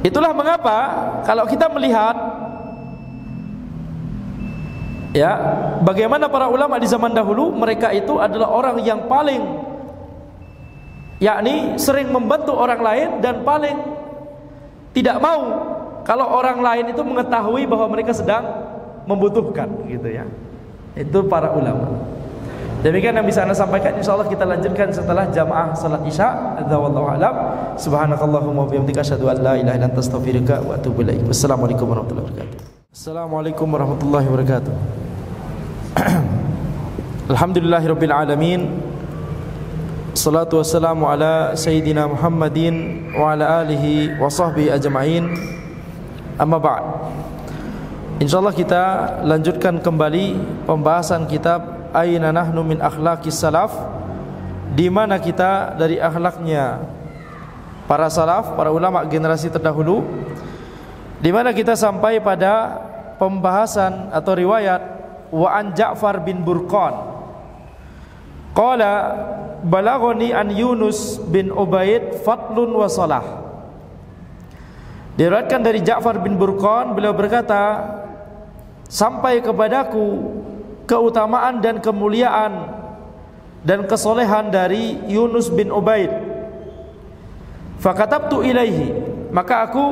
Itulah mengapa kalau kita melihat ya bagaimana para ulama di zaman dahulu, mereka itu adalah orang yang paling yakni sering membantu orang lain dan paling tidak mau kalau orang lain itu mengetahui bahwa mereka sedang membutuhkan gitu ya. Itu para ulama. Demikian yang bisa Anda sampaikan. Insyaallah kita lanjutkan setelah jamaah salat Isya. Wallahu a'lam. Subhanakallahumma wa bihamdika asyhadu an la ilaha illa anta astaghfiruka wa atubu ilaik. Wassalamualaikum warahmatullahi wabarakatuh. Assalamualaikum warahmatullahi wabarakatuh. Alhamdulillahirabbil alamin. Salatu wassalamu ala Sayyidina Muhammadin wa ala alihi wa sahbihi ajma'in. Amma ba'd. InsyaAllah kita lanjutkan kembali pembahasan kitab Aina Nahnu min Akhlaqis Salaf, di mana kita dari akhlaknya para salaf, para ulama generasi terdahulu, di mana kita sampai pada pembahasan atau riwayat wa an Ja'far bin Burqan qala balaghani an Yunus bin Ubaid fadlun wa salah. Diriwayatkan dari Ja'far bin Burqan, beliau berkata, sampai kepadaku keutamaan dan kemuliaan dan kesolehan dari Yunus bin Ubaid. Fakatabtu ilaihi, maka aku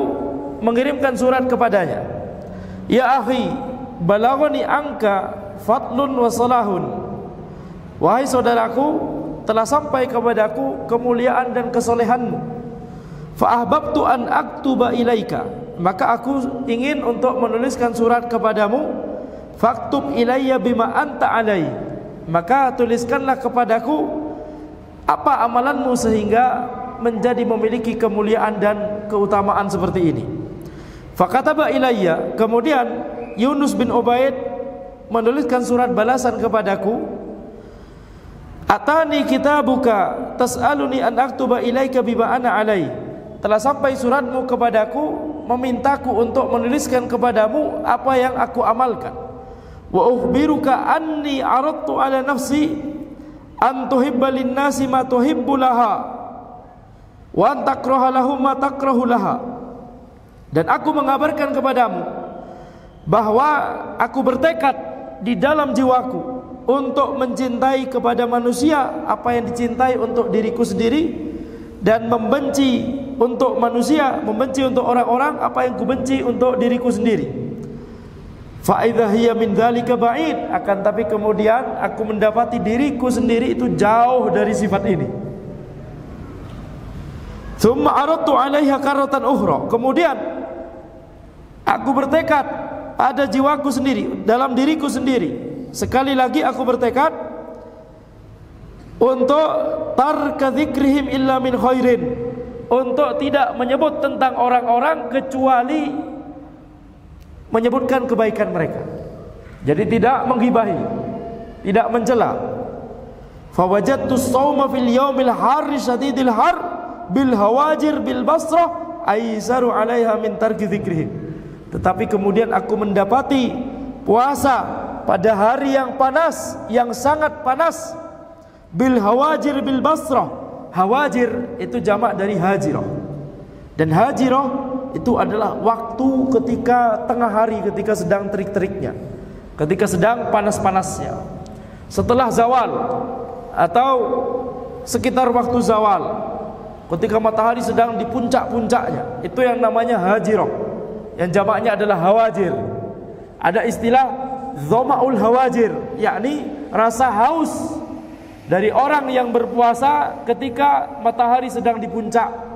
mengirimkan surat kepadanya. Ya akhi, balaghani angka fadlun wa salahun. Wahai saudaraku, telah sampai kepadaku kemuliaan dan kesolehanmu. Fa ahbabtu an aktuba ilaika, maka aku ingin untuk menuliskan surat kepadamu. Faktub ilayya bima anta alai, maka tuliskanlah kepadaku apa amalanmu sehingga menjadi memiliki kemuliaan dan keutamaan seperti ini. Fakataba ilayya, kemudian Yunus bin Ubaid menuliskan surat balasan kepadaku. Atani kitabuka tas'aluni an aktuba ilaika bima ana alai. Telah sampai suratmu kepadaku, memintaku untuk menuliskan kepadamu apa yang aku amalkan. Wa ukhbiruka anni aradtu ala nafsi an tuhibba lin-nasi ma tuhibbu laha wa an takraha lahum ma takrahu laha. Dan aku mengabarkan kepadamu bahwa aku bertekad di dalam jiwaku untuk mencintai kepada manusia apa yang dicintai untuk diriku sendiri, dan membenci untuk manusia, membenci untuk orang-orang apa yang kubenci untuk diriku sendiri. Fa idza hiya min dzalika ba'id, akan tapi kemudian aku mendapati diriku sendiri itu jauh dari sifat ini. Tsumma aradtu 'alaiha karratan ukhra, kemudian aku bertekad pada jiwaku sendiri, dalam diriku sendiri, sekali lagi aku bertekad untuk tarka dzikrihim illa min khairin, untuk tidak menyebut tentang orang-orang kecuali menyebutkan kebaikan mereka. Jadi tidak menggibahi, tidak mencela. Fawajadtu as-sawma fil yaumil harri syadidil har bil hawajir bil Basrah aisaru 'alaiha min tarki dzikrihim. Tetapi kemudian aku mendapati puasa pada hari yang panas, yang sangat panas, bil hawajir bil Basrah. Hawajir itu jamak dari hajirah, dan hajirah itu adalah waktu ketika tengah hari, ketika sedang terik-teriknya, ketika sedang panas-panasnya, setelah zawal atau sekitar waktu zawal, ketika matahari sedang di puncak-puncaknya, itu yang namanya hajirah, yang jamaknya adalah hawajir. Ada istilah dhama'ul hawajir, yakni rasa haus dari orang yang berpuasa ketika matahari sedang di puncak.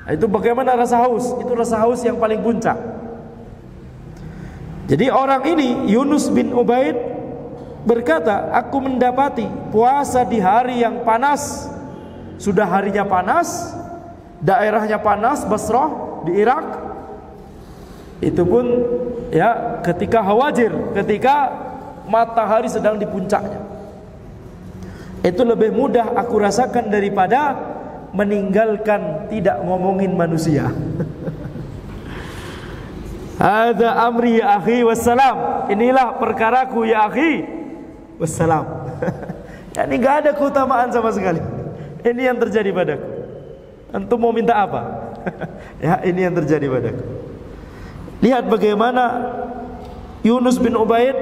Itu bagaimana rasa haus? Itu rasa haus yang paling puncak. Jadi orang ini, Yunus bin Ubaid, berkata, aku mendapati puasa di hari yang panas. Sudah harinya panas, daerahnya panas, Basrah di Irak. Itu pun ya ketika hawajir, ketika matahari sedang di puncaknya. Itu lebih mudah aku rasakan daripada meninggalkan tidak ngomongin manusia. Hadza amri ya akhi wassalam. Inilah perkaraku ya akhi wassalam. Yani enggak ada keutamaan sama sekali. Ini yang terjadi padaku. Antum mau minta apa? Ya, ini yang terjadi padaku. Lihat bagaimana Yunus bin Ubaid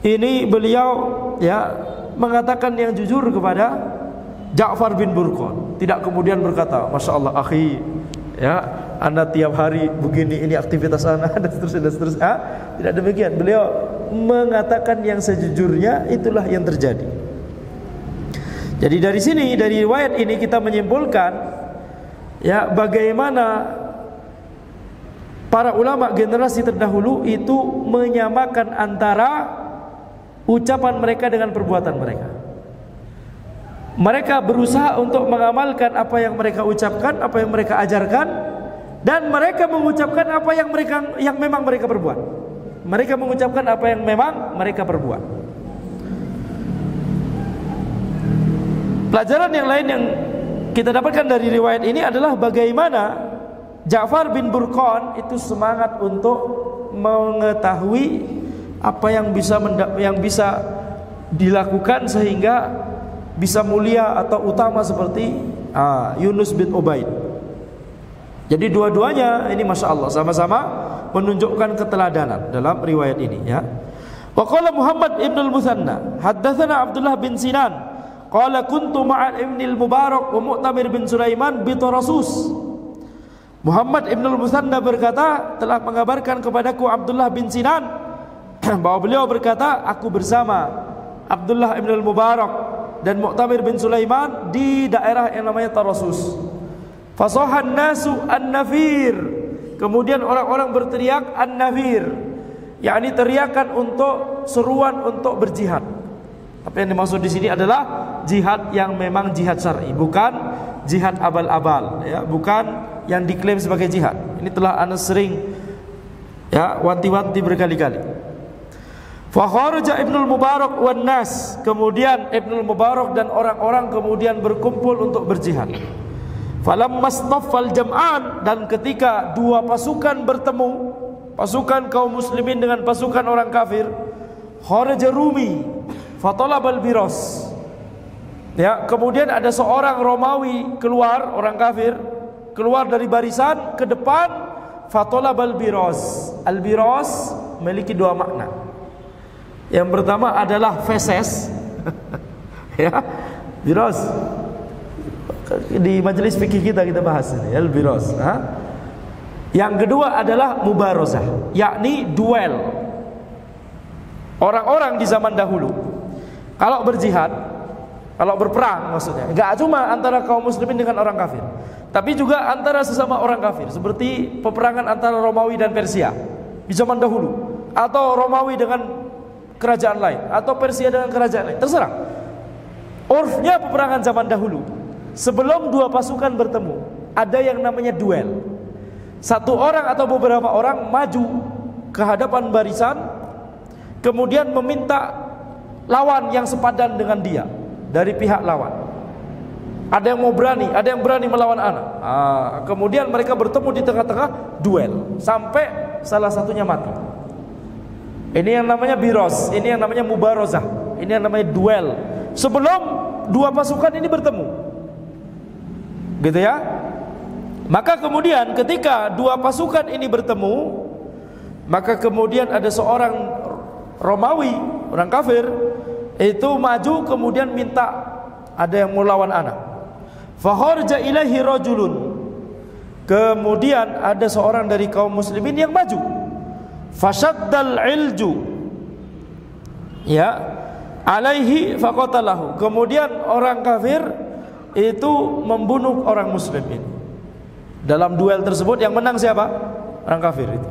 ini, beliau ya mengatakan yang jujur kepada Ja'far bin Burqan. Tidak kemudian berkata, Masya Allah akhi, ya, anda tiap hari begini, ini aktivitas anda, dan seterusnya. Tidak demikian. Beliau mengatakan yang sejujurnya, itulah yang terjadi. Jadi dari sini, dari riwayat ini kita menyimpulkan ya bagaimana para ulama generasi terdahulu itu menyamakan antara ucapan mereka dengan perbuatan mereka. Mereka berusaha untuk mengamalkan apa yang mereka ucapkan, apa yang mereka ajarkan, dan mereka mengucapkan apa yang memang mereka perbuat. Mereka mengucapkan apa yang memang mereka perbuat. Pelajaran yang lain yang kita dapatkan dari riwayat ini adalah bagaimana Ja'far bin Burqan itu semangat untuk mengetahui apa yang bisa dilakukan sehingga bisa mulia atau utama seperti Yunus bin Ubaid. Jadi dua-duanya ini masya Allah sama-sama menunjukkan keteladanan dalam riwayat ini ya. Wa qala Muhammad ibn al-Muthanna haddatsana Abdullah bin Sinan qala kuntu ma'a Ibn al-Mubarak wa Mu'tamir bin Sulaiman bi Tarasus. Muhammad ibn al-Muthanna berkata telah mengabarkan kepadaku Abdullah bin Sinan bahwa beliau berkata aku bersama Abdullah ibn al-Mubarak dan Mu'tamir bin Sulaiman di daerah yang namanya Tarasus. Fasahan nasu an-nafir. Kemudian orang-orang berteriak an-nafir, yakni teriakan untuk seruan untuk berjihad. Tapi yang dimaksud di sini adalah jihad yang memang jihad syar'i, bukan jihad abal-abal ya, bukan yang diklaim sebagai jihad. Ini telah Anas sering ya wanti-wanti berkali-kali. Fa kharaja Ibnul Mubarak wan nas. Kemudian Ibnul Mubarak dan orang-orang kemudian berkumpul untuk berjihad. Falamma staffal jam'an, dan ketika dua pasukan bertemu, pasukan kaum muslimin dengan pasukan orang kafir, kharaja Rumi fatalabal biros. Ya, kemudian ada seorang Romawi keluar, orang kafir keluar dari barisan ke depan, fatalabal biros. Al biros memiliki dua makna. Yang pertama adalah feses ya, biros. Di majelis fikih kita bahas ini al-biros. Yang kedua adalah mubarozah, yakni duel. Orang-orang di zaman dahulu kalau berjihad, kalau berperang maksudnya, enggak cuma antara kaum muslimin dengan orang kafir, tapi juga antara sesama orang kafir, seperti peperangan antara Romawi dan Persia di zaman dahulu, atau Romawi dengan kerajaan lain, atau Persia dengan kerajaan lain, terserah. Urfnya peperangan zaman dahulu, sebelum dua pasukan bertemu, ada yang namanya duel. Satu orang atau beberapa orang maju ke hadapan barisan, kemudian meminta lawan yang sepadan dengan dia dari pihak lawan. Ada yang mau berani, ada yang berani melawan anak. Kemudian mereka bertemu di tengah-tengah, duel sampai salah satunya mati. Ini yang namanya biros, ini yang namanya mubarozah, ini yang namanya duel. Sebelum dua pasukan ini bertemu, gitu ya. Maka kemudian ketika dua pasukan ini bertemu, maka kemudian ada seorang Romawi, orang kafir, itu maju kemudian minta, ada yang mau lawan anak. Faharja ilaihi rajulun. Kemudian ada seorang dari kaum muslimin yang maju. Fashaddal ilju. Ya, alaihi faqatalahu. Kemudian orang kafir itu membunuh orang muslim ini. Dalam duel tersebut yang menang siapa? Orang kafir itu.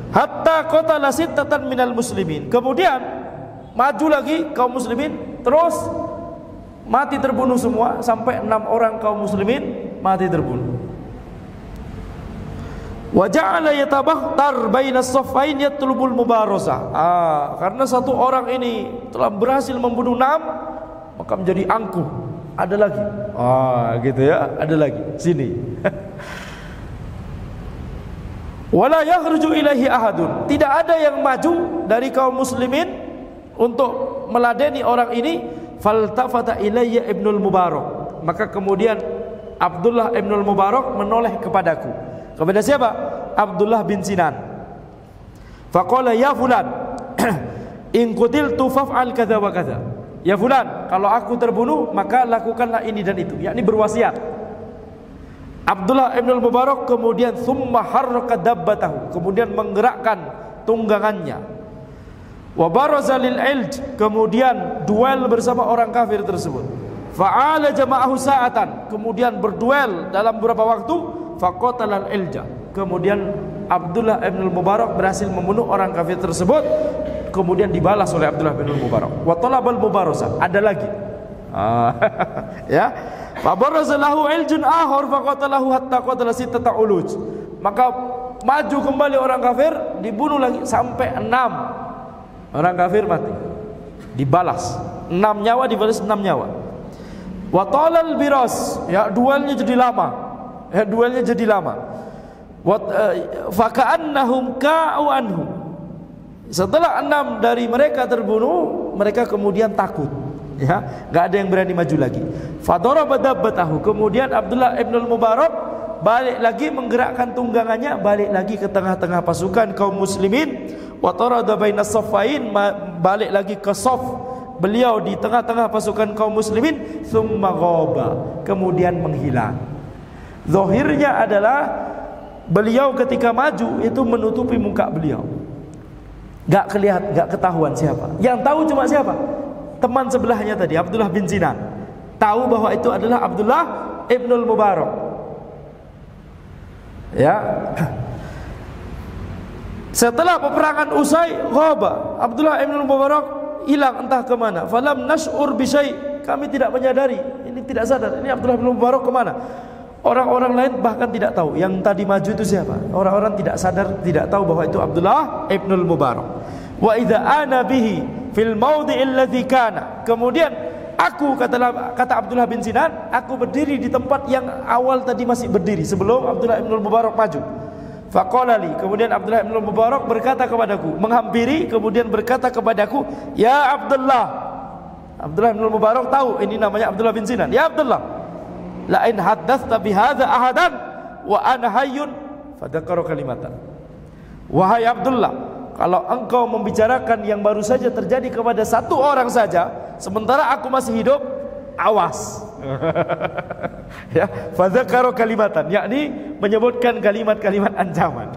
Hatta qatala sittatan minal muslimin. Kemudian maju lagi kaum muslimin, terus mati terbunuh semua sampai 6 orang kaum muslimin mati terbunuh. Wa ja'ala yatabakhtar bainas saffain yatlubul mubarasah. Karena satu orang ini telah berhasil membunuh 6, maka menjadi angkuh. Ada lagi. Gitu ya, ada lagi. Sini. Wala yakhruju ilaihi ahadun. Tidak ada yang maju dari kaum muslimin untuk meladeni orang ini. Faltafata ilayya Ibnul Mubarak. Maka kemudian Abdullah Ibnul Mubarak menoleh kepadaku. Kepada siapa? Abdullah bin Sinan. Faqala ya fulan in qutiltu faf'al kadza wa kadza. Ya fulan, kalau aku terbunuh maka lakukanlah ini dan itu, yakni berwasiat. Abdullah Ibnul Mubarak kemudian summa harraka dabbatahu, kemudian menggerakkan tunggangannya. Wa baraza lil ilj, kemudian duel bersama orang kafir tersebut. Fa'ala jama'ahu sa'atan, kemudian berduel dalam beberapa waktu. Faqatala al ilja, kemudian Abdullah Ibnul Mubarak berhasil membunuh orang kafir tersebut. Kemudian dibalas oleh Abdullah bin Mubarak. Wa talabal mubarasah, ada lagi. Ya. Fa baraza lahu iljun akhar faqatalahu hatta qatala sittata uluj. Maka maju kembali orang kafir, dibunuh lagi sampai 6 orang kafir mati. Dibalas 6 nyawa, dibalas 6 nyawa. Wa talal biras, ya duelnya jadi lama. Ya duelnya jadi lama. Wa fa ka'annahum ka'u anhu. Setelah 6 dari mereka terbunuh, mereka kemudian takut, ya, nggak ada yang berani maju lagi. Fadaraba dabbatahu, kemudian Abdullah Ibnul Mubarak balik lagi menggerakkan tunggangannya, balik lagi ke tengah-tengah pasukan kaum muslimin. Wa tarada bainas saffain, balik lagi ke saf beliau di tengah-tengah pasukan kaum muslimin. Tsumma ghaba, kemudian menghilang. Zahirnya adalah beliau ketika maju itu menutupi muka beliau, gak kelihatan, gak ketahuan siapa. Yang tahu cuma siapa? Teman sebelahnya tadi, Abdullah bin Sinan. Tahu bahwa itu adalah Abdullah Ibnul Mubarak. Ya. Setelah peperangan usai, ghaba, Abdullah Ibnul Mubarak hilang entah ke mana. Falam nash'ur bi syai', kami tidak menyadari, ini tidak sadar, ini Abdullah Ibnul Mubarak ke mana. Orang-orang lain bahkan tidak tahu yang tadi maju itu siapa. Orang-orang tidak sadar, tidak tahu bahwa itu Abdullah Ibnul Mubarak. Wa idza ana bihi fil maudhi'il ladzi kana. Kemudian aku, kata Abdullah bin Sinan, aku berdiri di tempat yang awal tadi masih berdiri sebelum Abdullah Ibnul Mubarak maju. Faqala li, kemudian Abdullah Ibnul Mubarak berkata kepadaku, menghampiri kemudian berkata kepadaku, ya Abdullah. Abdullah Ibnul Mubarak tahu ini namanya Abdullah bin Sinan. Ya Abdullah, la in haddatsta bi hadza ahadan wa ana hayyun, fadzakara kalimatan. Wahai Abdullah, kalau engkau membicarakan yang baru saja terjadi kepada satu orang saja sementara aku masih hidup, awas. Ya, fadzakara kalimatan, yakni menyebutkan kalimat-kalimat ancaman.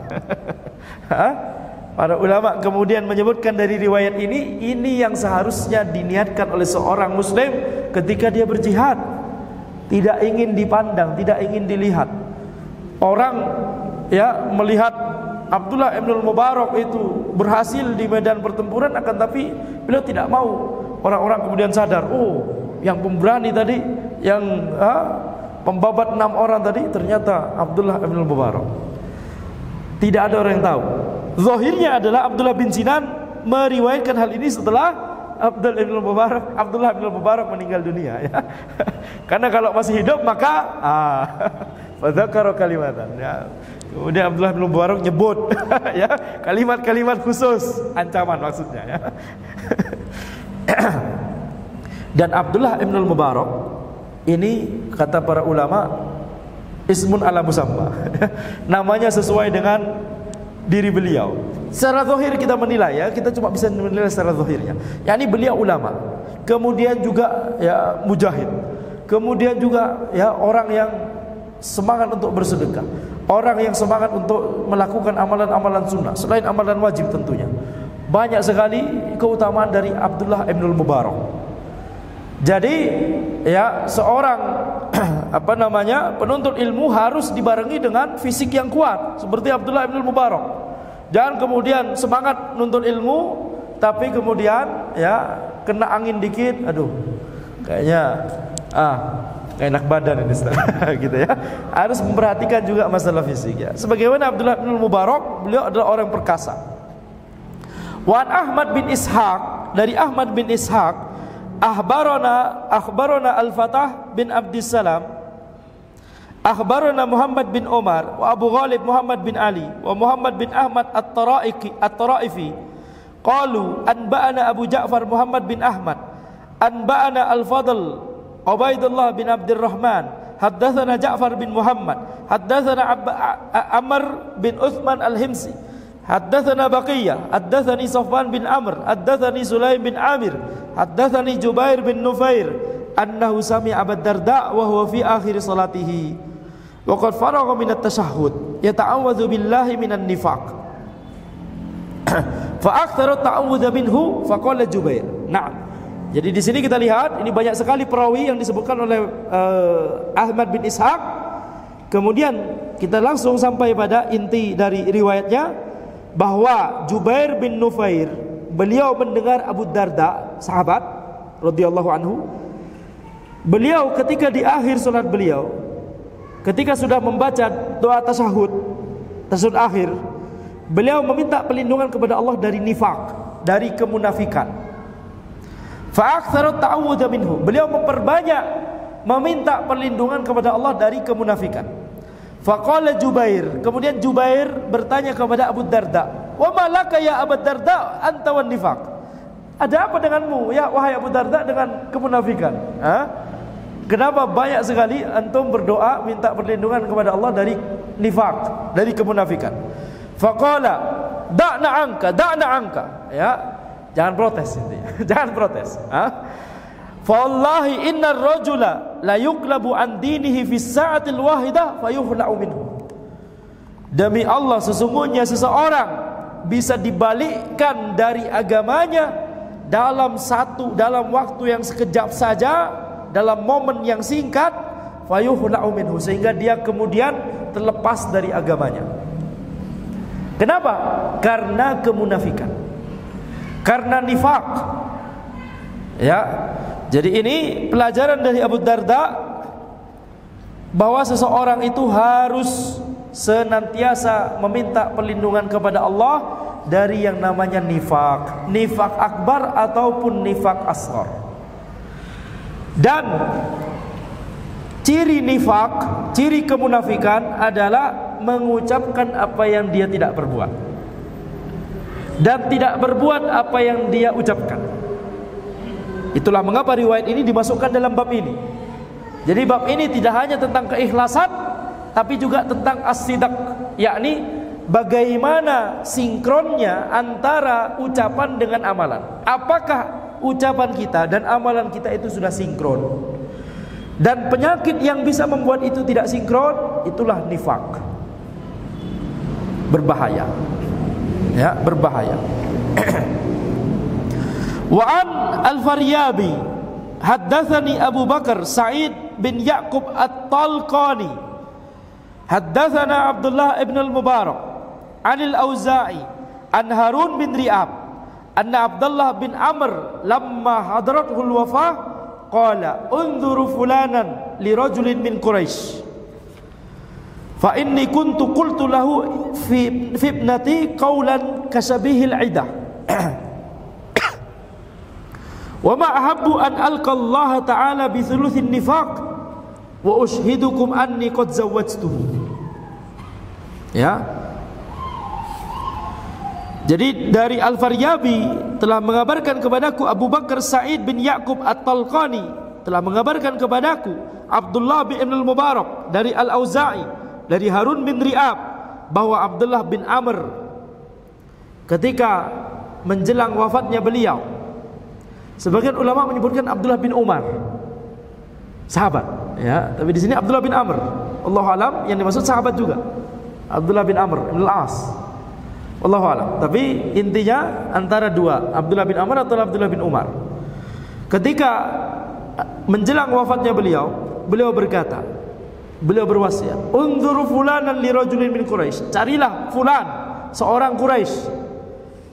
Para ulama kemudian menyebutkan dari riwayat ini yang seharusnya diniatkan oleh seorang muslim ketika dia berjihad. Tidak ingin dipandang, tidak ingin dilihat. Orang ya melihat Abdullah Ibnul Mubarak itu berhasil di medan pertempuran, akan tapi beliau tidak mau. Orang-orang kemudian sadar, oh, yang pemberani tadi, yang pembabat 6 orang tadi ternyata Abdullah Ibnul Mubarak. Tidak ada orang yang tahu. Zahirnya adalah Abdullah bin Sinan meriwayatkan hal ini setelah Abdullah bin Mubarak meninggal dunia, ya. Karena kalau masih hidup maka fadzakara kalimatan, ya. Kemudian Abdullah bin Mubarak nyebut ya kalimat-kalimat khusus ancaman maksudnya, ya. Dan Abdullah bin Mubarak ini kata para ulama ismun ala musamma. Namanya sesuai dengan diri beliau. Secara zahir kita menilai, ya, kita cuma bisa menilai secara zahirnya. yakni beliau ulama, kemudian juga ya mujahid, kemudian juga ya orang yang semangat untuk bersedekah, orang yang semangat untuk melakukan amalan-amalan sunnah selain amalan wajib tentunya. Banyak sekali keutamaan dari Abdullah Ibnul Mubarak. Jadi ya seorang penuntut ilmu harus dibarengi dengan fisik yang kuat seperti Abdullah Ibnul Mubarak. Jangan kemudian semangat nuntut ilmu tapi kemudian ya kena angin dikit, aduh kayaknya kayak enak badan ini gitu ya. Harus memperhatikan juga masalah fisik, ya. Sebagaimana Abdullah Ibnul Mubarak, beliau adalah orang perkasa. Wan Ahmad bin Ishaq, dari Ahmad bin Ishaq, akhbarana Al-Fatah bin Abdissalam, akhbarana Muhammad bin Umar, wa Abu Ghalib Muhammad bin Ali, wa Muhammad bin Ahmad At-Taraifi, qalu anba'ana Abu Ja'far Muhammad bin Ahmad, anba'ana Al-Fadl Ubaidullah bin Abdurrahman, haddatsana Ja'far bin Muhammad, haddatsana Amr bin Uthman Al-Himsi, haddatsana Baqiyah, haddatsani Safwan bin Amr, haddatsani Sulaim bin Amir, haddatsani Jubair bin Nufair annahu sami'a Abu Darda wa huwa fi akhir salatihi wa qad faragha min at-tashahhud yata'awwadhu billahi minan nifaq fa aktsara at-ta'awwudz minhu fa qala Jubair. Na'am. Jadi di sini kita lihat ini banyak sekali perawi yang disebutkan oleh Ahmad bin Ishaq. Kemudian kita langsung sampai pada inti dari riwayatnya bahwa Jubair bin Nufair, beliau mendengar Abu Darda, sahabat radhiyallahu anhu. Beliau ketika di akhir salat beliau, ketika sudah membaca doa tasyahud akhir, beliau meminta perlindungan kepada Allah dari nifaq, dari kemunafikan. Fa'aktsaru ta'awudz minhu, beliau memperbanyak meminta perlindungan kepada Allah dari kemunafikan. Faqala Jubair, kemudian Jubair bertanya kepada Abu Darda, "Wa ma laka ya Abu Darda anta wan nifaq?" Ada apa denganmu ya wahai Abu Darda dengan kemunafikan? Kenapa banyak sekali antum berdoa minta perlindungan kepada Allah dari nifaq, dari kemunafikan? Faqala da'na anka, ya. Jangan protes intinya. Jangan protes, Fawallahi innar rajula la yuqlabu an dinihi fi sa'atil wahidah fayuhla'u minhu. Demi Allah, sesungguhnya seseorang bisa dibalikkan dari agamanya dalam waktu yang sekejap saja, dalam momen yang singkat, fayuhla'u minhu, sehingga dia kemudian terlepas dari agamanya. Kenapa? Karena kemunafikan, karena nifaq. Ya. Jadi ini pelajaran dari Abu Darda bahwa seseorang itu harus senantiasa meminta perlindungan kepada Allah dari yang namanya nifaq, nifaq akbar ataupun nifaq asghar. Dan ciri nifaq, ciri kemunafikan adalah mengucapkan apa yang dia tidak perbuat dan tidak berbuat apa yang dia ucapkan. Itulah mengapa riwayat ini dimasukkan dalam bab ini. Jadi bab ini tidak hanya tentang keikhlasan, tapi juga tentang as-sidq, yakni bagaimana sinkronnya antara ucapan dengan amalan. Apakah ucapan kita dan amalan kita itu sudah sinkron? Dan penyakit yang bisa membuat itu tidak sinkron, itulah nifaq. Berbahaya. Ya, berbahaya. Wa an al-Faryabi haddatsani Abu Bakar Sa'id bin Ya'qub at-Talqani haddatsana Abdullah ibn al-Mubarak an al-Auza'i an Harun bin Ri'ab anna Abdullah bin Amr lamma hadarathu al-wafah qala unzuru fulanan li rajulin min Quraisy fa inni kuntu qultu lahu fi ibnati qawlan kasabihil idah wa ma ahabbu an alqa Allah ta'ala bi thuluthin nifaq wa ushidukum anni qad zawwajtuhu. Ya. Jadi dari Al-Faryabi telah mengabarkan kepadaku Abu Bakar Sa'id bin Ya'qub At-Talqani telah mengabarkan kepadaku Abdullah bin Al-Mubarak dari Al-Auza'i dari Harun bin Ri'ab bahwa Abdullah bin Amr ketika menjelang wafatnya beliau, sebagian ulama menyebutkan Abdullah bin Umar, sahabat, ya. Tapi di sini Abdullah bin Amr, Allahu alam, yang dimaksud sahabat juga, Abdullah bin Amr bin Al-As, Allahu alam. Tapi intinya antara dua, Abdullah bin Amr atau Abdullah bin Umar. Ketika menjelang wafatnya beliau berkata, beliau berwasiat, unzuru fulanan li rajulin min Quraisy, carilah fulan, seorang Quraisy.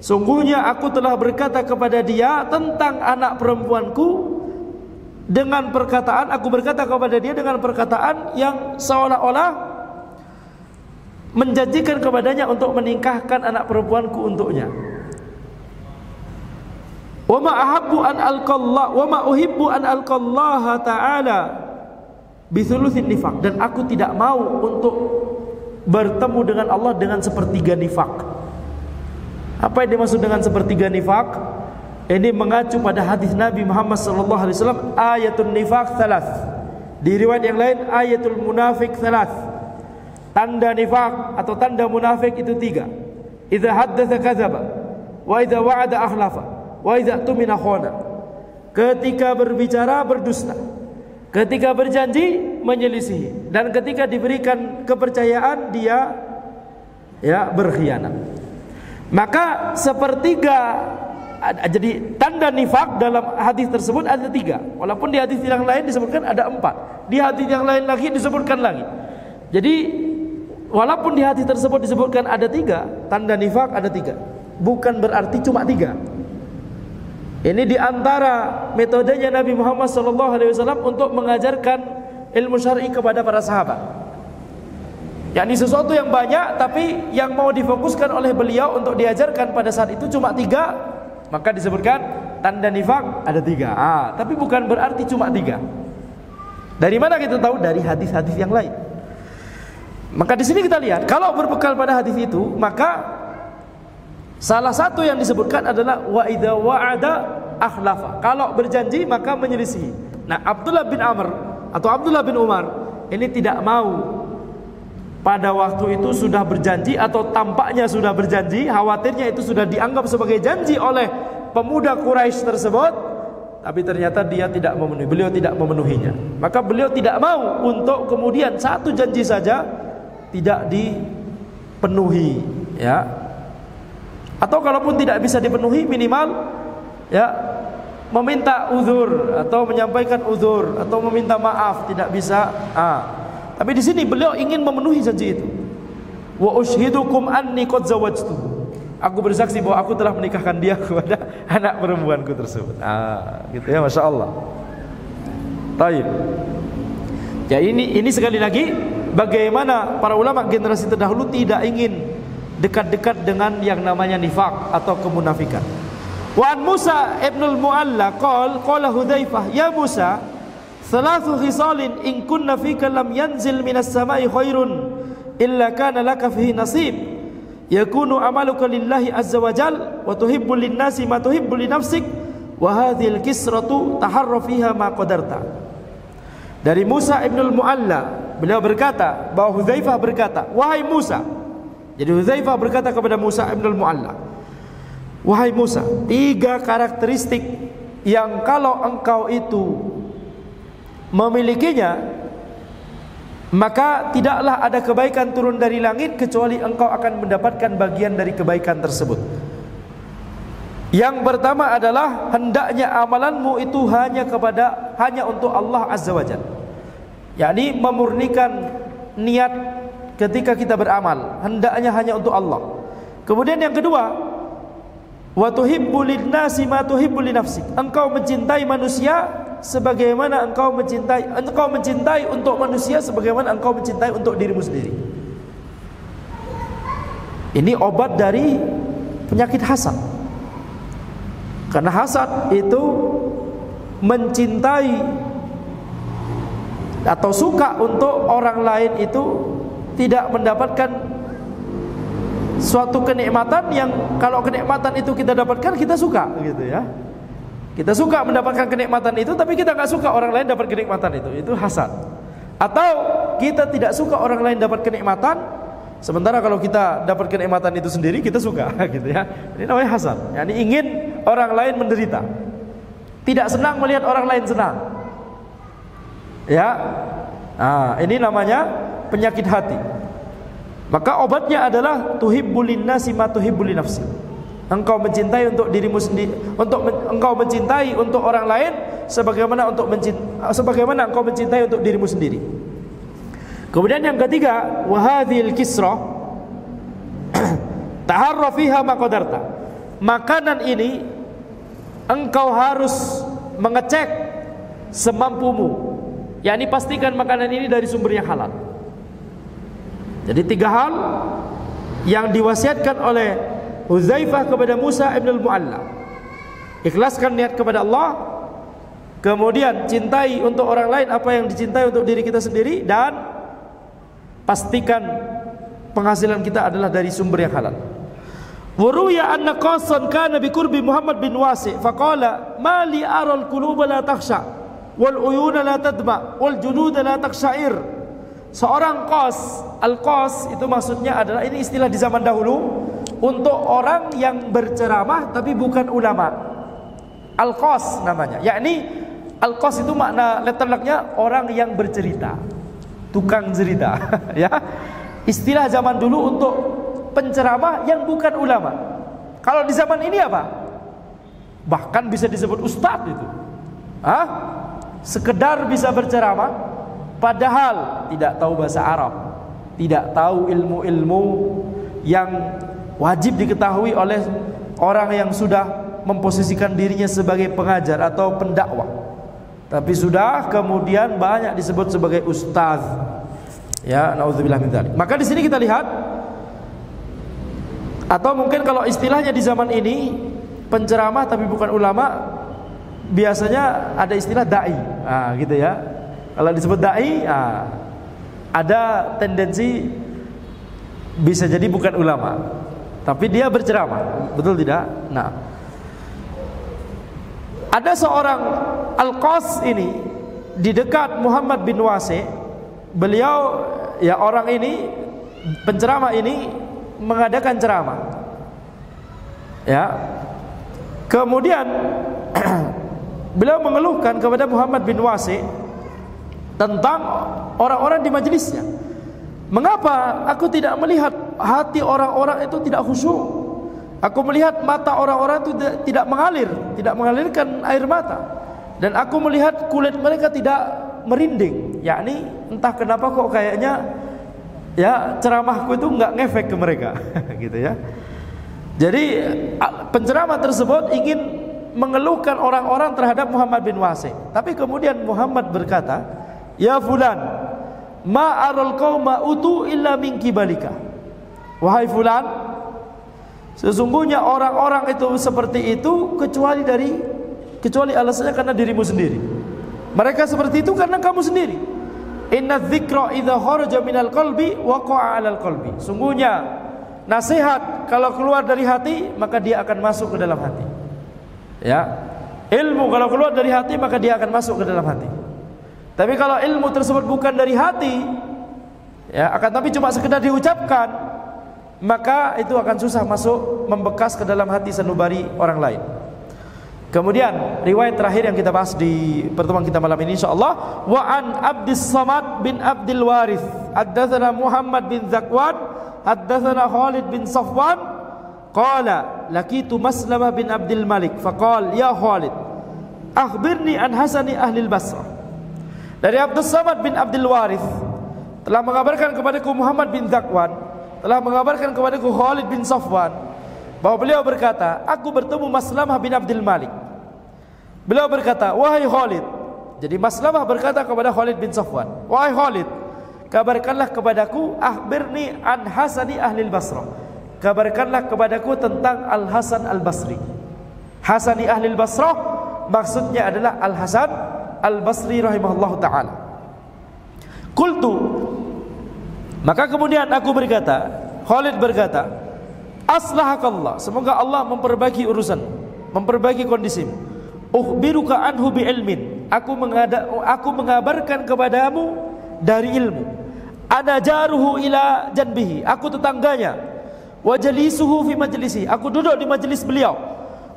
Sungguhnya aku telah berkata kepada dia tentang anak perempuanku dengan perkataan, aku berkata kepada dia dengan perkataan yang seolah-olah menjanjikan kepadanya untuk menikahkan anak perempuanku untuknya. Wa ma ahabbu an alqallah wa ma uhibbu an alqallaha ta'ala bi thuluthin nifaq, dan aku tidak mau untuk bertemu dengan Allah dengan sepertiga nifaq. Apa yang dimaksud dengan sepertiga nifaq? Ini mengacu pada hadis Nabi Muhammad SAW, ayatul nifaq thalath. Di riwayat yang lain ayatul munafik thalath. Tanda nifaq atau tanda munafik itu 3. Idza haddatsa kadzaba, wa idza wa'ada akhlafa, wa idza tumina khana. Ketika berbicara berdusta, ketika berjanji menyelisihi, dan ketika diberikan kepercayaan dia berkhianat. Maka sepertiga, jadi tanda nifaq dalam hadis tersebut ada 3. Walaupun di hadis yang lain disebutkan ada 4. Di hadis yang lain lagi disebutkan lagi. Jadi walaupun di hadis tersebut disebutkan ada 3, tanda nifaq ada 3, bukan berarti cuma 3. Ini diantara metodenya Nabi Muhammad SAW untuk mengajarkan ilmu syar'i kepada para sahabat. yakni sesuatu yang banyak, tapi yang mau difokuskan oleh beliau untuk diajarkan pada saat itu cuma 3, maka disebutkan tanda nifaq ada 3. Tapi bukan berarti cuma 3. Dari mana kita tahu? Dari hadis-hadis yang lain. Maka di sini kita lihat, kalau berbekal pada hadis itu, maka salah satu yang disebutkan adalah wa idza wa'ada akhlafa. Kalau berjanji maka menyelisih. Nah, Abdullah bin Amr atau Abdullah bin Umar ini tidak mau pada waktu itu sudah berjanji atau tampaknya sudah berjanji, khawatirnya itu sudah dianggap sebagai janji oleh pemuda Quraisy tersebut, tapi ternyata beliau tidak memenuhinya. Maka beliau tidak mau untuk kemudian satu janji saja tidak dipenuhi, ya. Atau kalaupun tidak bisa dipenuhi, minimal ya meminta uzur atau menyampaikan uzur atau meminta maaf, tidak bisa. Tapi di sini beliau ingin memenuhi janji itu. Wa ushidukum anni qad zawajtu. Aku bersaksi bahwa aku telah menikahkan dia kepada anak perempuanku tersebut. Gitu ya, Masya Allah. Baik. Ya, ini sekali lagi bagaimana para ulama generasi terdahulu tidak ingin dekat-dekat dengan yang namanya nifaq atau kemunafikan. Wa an Musa ibnul Mu'alla qala Hudzaifah, ya Musa, thalathu khisalin in kunna fika lam yanzil minas samai khairun illa kana laka fihi nasib yakunu amaluka lillahi azza wa jal wa tuhibbu linnasi ma tuhibbu li nafsik wa hadhil kisratu taharra fiha ma qadarta. Dari Musa ibnul Mu'alla, beliau berkata bahwa Hudzaifah berkata, wahai Musa. Jadi Hudzaifah berkata kepada Musa ibnul Mu'alla, wahai Musa, 3 karakteristik yang kalau engkau itu memilikinya, maka tidaklah ada kebaikan turun dari langit kecuali engkau akan mendapatkan bagian dari kebaikan tersebut. Yang pertama adalah hendaknya amalanmu itu hanya untuk Allah Azza wa Jalla, yakni memurnikan niat ketika kita beramal, hendaknya hanya untuk Allah. Kemudian yang kedua, wa tuhibbu linnasi ma tuhibbu li nafsik, engkau mencintai manusia sebagaimana engkau mencintai untuk manusia sebagaimana engkau mencintai untuk dirimu sendiri. Ini obat dari penyakit hasad. Karena hasad itu mencintai atau suka untuk orang lain itu tidak mendapatkan suatu kenikmatan yang kalau kenikmatan itu kita dapatkan kita suka, gitu ya. Kita suka mendapatkan kenikmatan itu, tapi kita nggak suka orang lain dapat kenikmatan itu hasad. Atau kita tidak suka orang lain dapat kenikmatan, sementara kalau kita dapat kenikmatan itu sendiri kita suka, gitu ya. Ini namanya hasad. Yani ingin orang lain menderita, tidak senang melihat orang lain senang. Ya, ini namanya penyakit hati. Maka obatnya adalah tuhibbul linnasi ma tuhibbul li nafsi. Engkau mencintai untuk dirimu sendiri, engkau mencintai untuk orang lain sebagaimana engkau mencintai untuk dirimu sendiri. Kemudian yang ketiga, wa hadhil kisra taharra fiha ma qadarta. Makanan ini engkau harus mengecek semampumu, yakni pastikan makanan ini dari sumber yang halal. Jadi 3 hal yang diwasiatkan oleh Hudzaifah kepada Musa ibnul Mu'alla. Ikhlaskan niat kepada Allah, kemudian cintai untuk orang lain apa yang dicintai untuk diri kita sendiri, dan pastikan penghasilan kita adalah dari sumber yang halal. Waruya anna qasan kana bi qurbi Muhammad bin Wasi' faqala ma li ara al-quluba la takhsha wal uyuna la tadma wal junuda la takshair. Seorang qas, al-qas itu maksudnya adalah, ini istilah di zaman dahulu untuk orang yang berceramah tapi bukan ulama. Al-qas namanya, yakni al-qas itu makna letterleknya orang yang bercerita, tukang cerita. Ya, istilah zaman dulu untuk penceramah yang bukan ulama. Kalau di zaman ini apa? Bahkan bisa disebut ustadz itu. Sekedar bisa berceramah padahal tidak tahu bahasa Arab, tidak tahu ilmu-ilmu yang wajib diketahui oleh orang yang sudah memposisikan dirinya sebagai pengajar atau pendakwah, tapi sudah kemudian banyak disebut sebagai ustaz. Ya, naudzubillah min dzalik. Maka di sini kita lihat, atau mungkin kalau istilahnya di zaman ini penceramah tapi bukan ulama, biasanya ada istilah dai. Gitu ya. Kalau disebut dai, ada tendensi bisa jadi bukan ulama, tapi dia berceramah, betul tidak? Nah, ada seorang al-qas ini di dekat Muhammad bin Wasi', beliau ya orang ini penceramah ini mengadakan ceramah. Ya. Kemudian beliau mengeluhkan kepada Muhammad bin Wasi' tentang orang-orang di majelisnya. Mengapa aku tidak melihat hati orang-orang itu tidak khusyuk? Aku melihat mata orang-orang itu tidak mengalir, tidak mengalirkan air mata. Dan aku melihat kulit mereka tidak merinding. Yakni entah kenapa kok kayaknya ya ceramahku itu enggak ngefek ke mereka gitu ya. Jadi penceramah tersebut ingin mengeluhkan orang-orang terhadap Muhammad bin Wasi'. Tapi kemudian Muhammad berkata, "Ya fulan, ma aral qauma utu illa min kibalika." Wahai fulan, sesungguhnya orang-orang itu seperti itu kecuali alasannya karena dirimu sendiri. Mereka seperti itu karena kamu sendiri. Inna dzikra idza kharaja minal qalbi waqa'a 'alal qalbi. Sungguhnya nasihat kalau keluar dari hati maka dia akan masuk ke dalam hati. Ya. Ilmu kalau keluar dari hati maka dia akan masuk ke dalam hati. Tapi kalau ilmu tersebut bukan dari hati, ya, akan tapi cuma sekedar diucapkan, maka itu akan susah masuk membekas ke dalam hati sanubari orang lain. Kemudian riwayat terakhir yang kita bahas di pertemuan kita malam ini insyaallah, wa an Abdus Samad bin Abdul Warith haddatsana Muhammad bin Zakwan haddatsana Khalid bin Safwan qala laqitu Maslamah bin Abdul Malik faqala ya Khalid akhbirni an hasani ahli al-Basrah. Dari Abdus Samad bin Abdul Warith telah mengabarkan kepadaku Muhammad bin Zakwan, telah mengabarkan kepadaku Khalid bin Safwan bahwa beliau berkata, aku bertemu Maslamah bin Abdul Malik. Beliau berkata, wahai Khalid. Jadi Maslamah berkata kepada Khalid bin Safwan, wahai Khalid, kabarkanlah kepadaku akhbirni an hasani ahli Basrah. Kabarkanlah kepadaku tentang Al-Hasan Al-Basri. Hasani ahli Basrah maksudnya adalah Al-Hasan Al-Basri rahimahullahu ta'ala. Qultu, maka kemudian aku berkata, Khalid berkata, aslahakallah, semoga Allah memperbaiki urusan, memperbaiki kondisimu. Ukhbiruka anhu bi ilmin, aku mengabarkan kepadamu dari ilmu. Ana jaruhu ila janbihi, aku tetangganya. Wa jalisuhu fi majlisi, aku duduk di majelis beliau.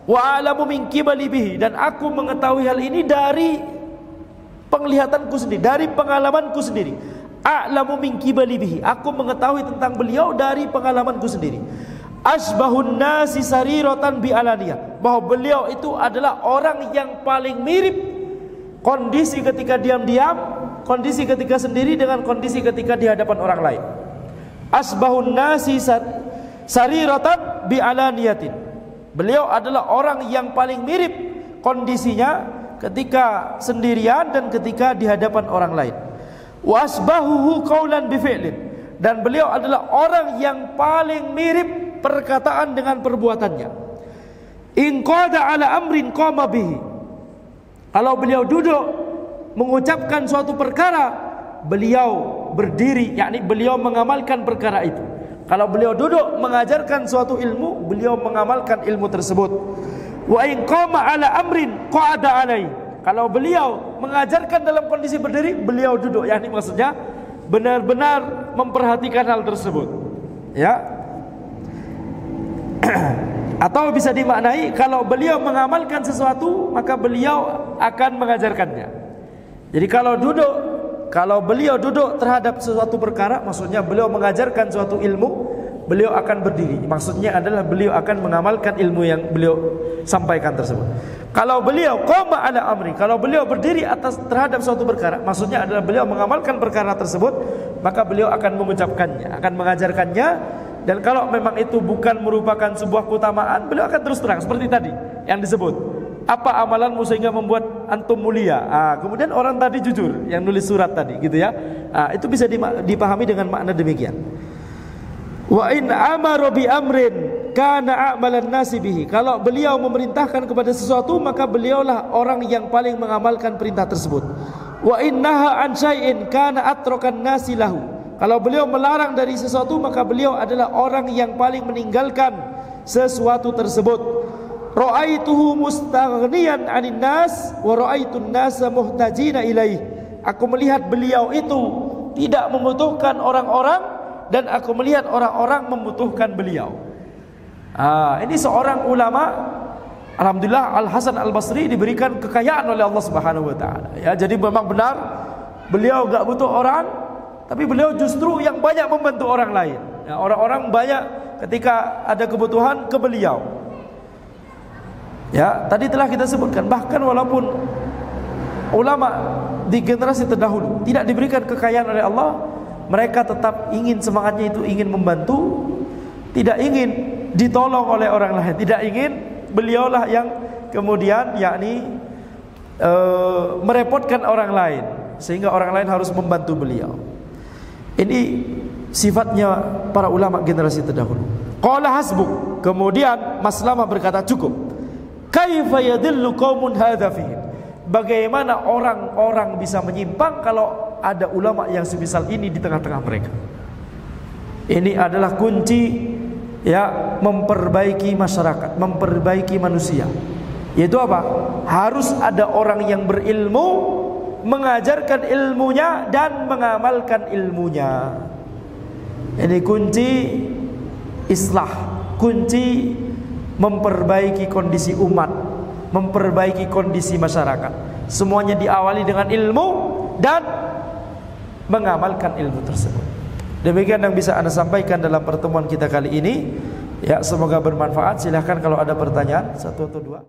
Wa a'lamu min qibali bihi, dan aku mengetahui hal ini dari penglihatanku sendiri, dari pengalamanku sendiri. A'lamu min qibali bihi, aku mengetahui tentang beliau dari pengalamanku sendiri. Asbahun nasi sariratan bi alaniyah, bahwa beliau itu adalah orang yang paling mirip kondisi ketika diam-diam, kondisi ketika sendiri dengan kondisi ketika di hadapan orang lain. Asbahun nasi sariratan bi alaniyatin, beliau adalah orang yang paling mirip kondisinya ketika sendirian dan ketika di hadapan orang lain. Wa asbahuhu qaulan bi fi'lin, dan beliau adalah orang yang paling mirip perkataan dengan perbuatannya. In qada ala amrin qama bihi, kalau beliau duduk mengucapkan suatu perkara, beliau berdiri, yakni beliau mengamalkan perkara itu. Kalau beliau duduk mengajarkan suatu ilmu, beliau mengamalkan ilmu tersebut. Wa in qama ala amrin qa'ada alai, kalau beliau mengajarkan dalam kondisi berdiri, beliau duduk, yakni maksudnya benar-benar memperhatikan hal tersebut. Ya. Atau bisa dimaknai, kalau beliau mengamalkan sesuatu, maka beliau akan mengajarkannya. Jadi kalau beliau duduk terhadap sesuatu perkara, maksudnya beliau mengajarkan suatu ilmu, beliau akan berdiri. Maksudnya adalah beliau akan mengamalkan ilmu yang beliau sampaikan tersebut. Kalau beliau qama ala amri, kalau beliau berdiri terhadap suatu perkara, maksudnya adalah beliau mengamalkan perkara tersebut, maka beliau akan mengucapkannya, akan mengajarkannya. Dan kalau memang itu bukan merupakan sebuah keutamaan, beliau akan terus terang seperti tadi yang disebut, apa amalanmu sehingga membuat antum mulia. Kemudian orang tadi jujur yang nulis surat tadi, gitu ya. Itu bisa dipahami dengan makna demikian. Wa in amara bi amrin kana a'malan nasi bihi, kalau beliau memerintahkan kepada sesuatu, maka beliaulah orang yang paling mengamalkan perintah tersebut. Wa innaha an syai'in kana atrakan nasi lahu, kalau beliau melarang dari sesuatu, maka beliau adalah orang yang paling meninggalkan sesuatu tersebut. Ra'aituhu mustaghniyan 'anil nas wa ra'aitun nasa muhtajina ilaih. Aku melihat beliau itu tidak membutuhkan orang-orang dan aku melihat orang-orang membutuhkan beliau. Ini seorang ulama, alhamdulillah, Al Hasan Al Basri diberikan kekayaan oleh Allah Subhanahu wa taala. Ya, jadi memang benar beliau enggak butuh orang, tapi beliau justru yang banyak membantu orang lain. Ya, orang-orang banyak ketika ada kebutuhan ke beliau. Ya, tadi telah kita sebutkan, bahkan walaupun ulama di generasi terdahulu tidak diberikan kekayaan oleh Allah, mereka tetap ingin, semangatnya itu ingin membantu, tidak ingin ditolong oleh orang lain, tidak ingin beliaulah yang kemudian yakni merepotkan orang lain sehingga orang lain harus membantu beliau. Ini sifatnya para ulama generasi terdahulu. Qala hasbuk, kemudian Maslamah berkata cukup. Kaifa yadillu qaumun hadza fihim, bagaimana orang-orang bisa menyimpang kalau ada ulama yang semisal ini di tengah-tengah mereka. Ini adalah kunci, ya, memperbaiki masyarakat, memperbaiki manusia. Yaitu apa? Harus ada orang yang berilmu, mengajarkan ilmunya dan mengamalkan ilmunya. Ini kunci islah, kunci memperbaiki kondisi umat, memperbaiki kondisi masyarakat. Semuanya diawali dengan ilmu dan mengamalkan ilmu tersebut. Demikian yang bisa Anda sampaikan dalam pertemuan kita kali ini. Ya, semoga bermanfaat. Silahkan kalau ada pertanyaan, satu atau dua.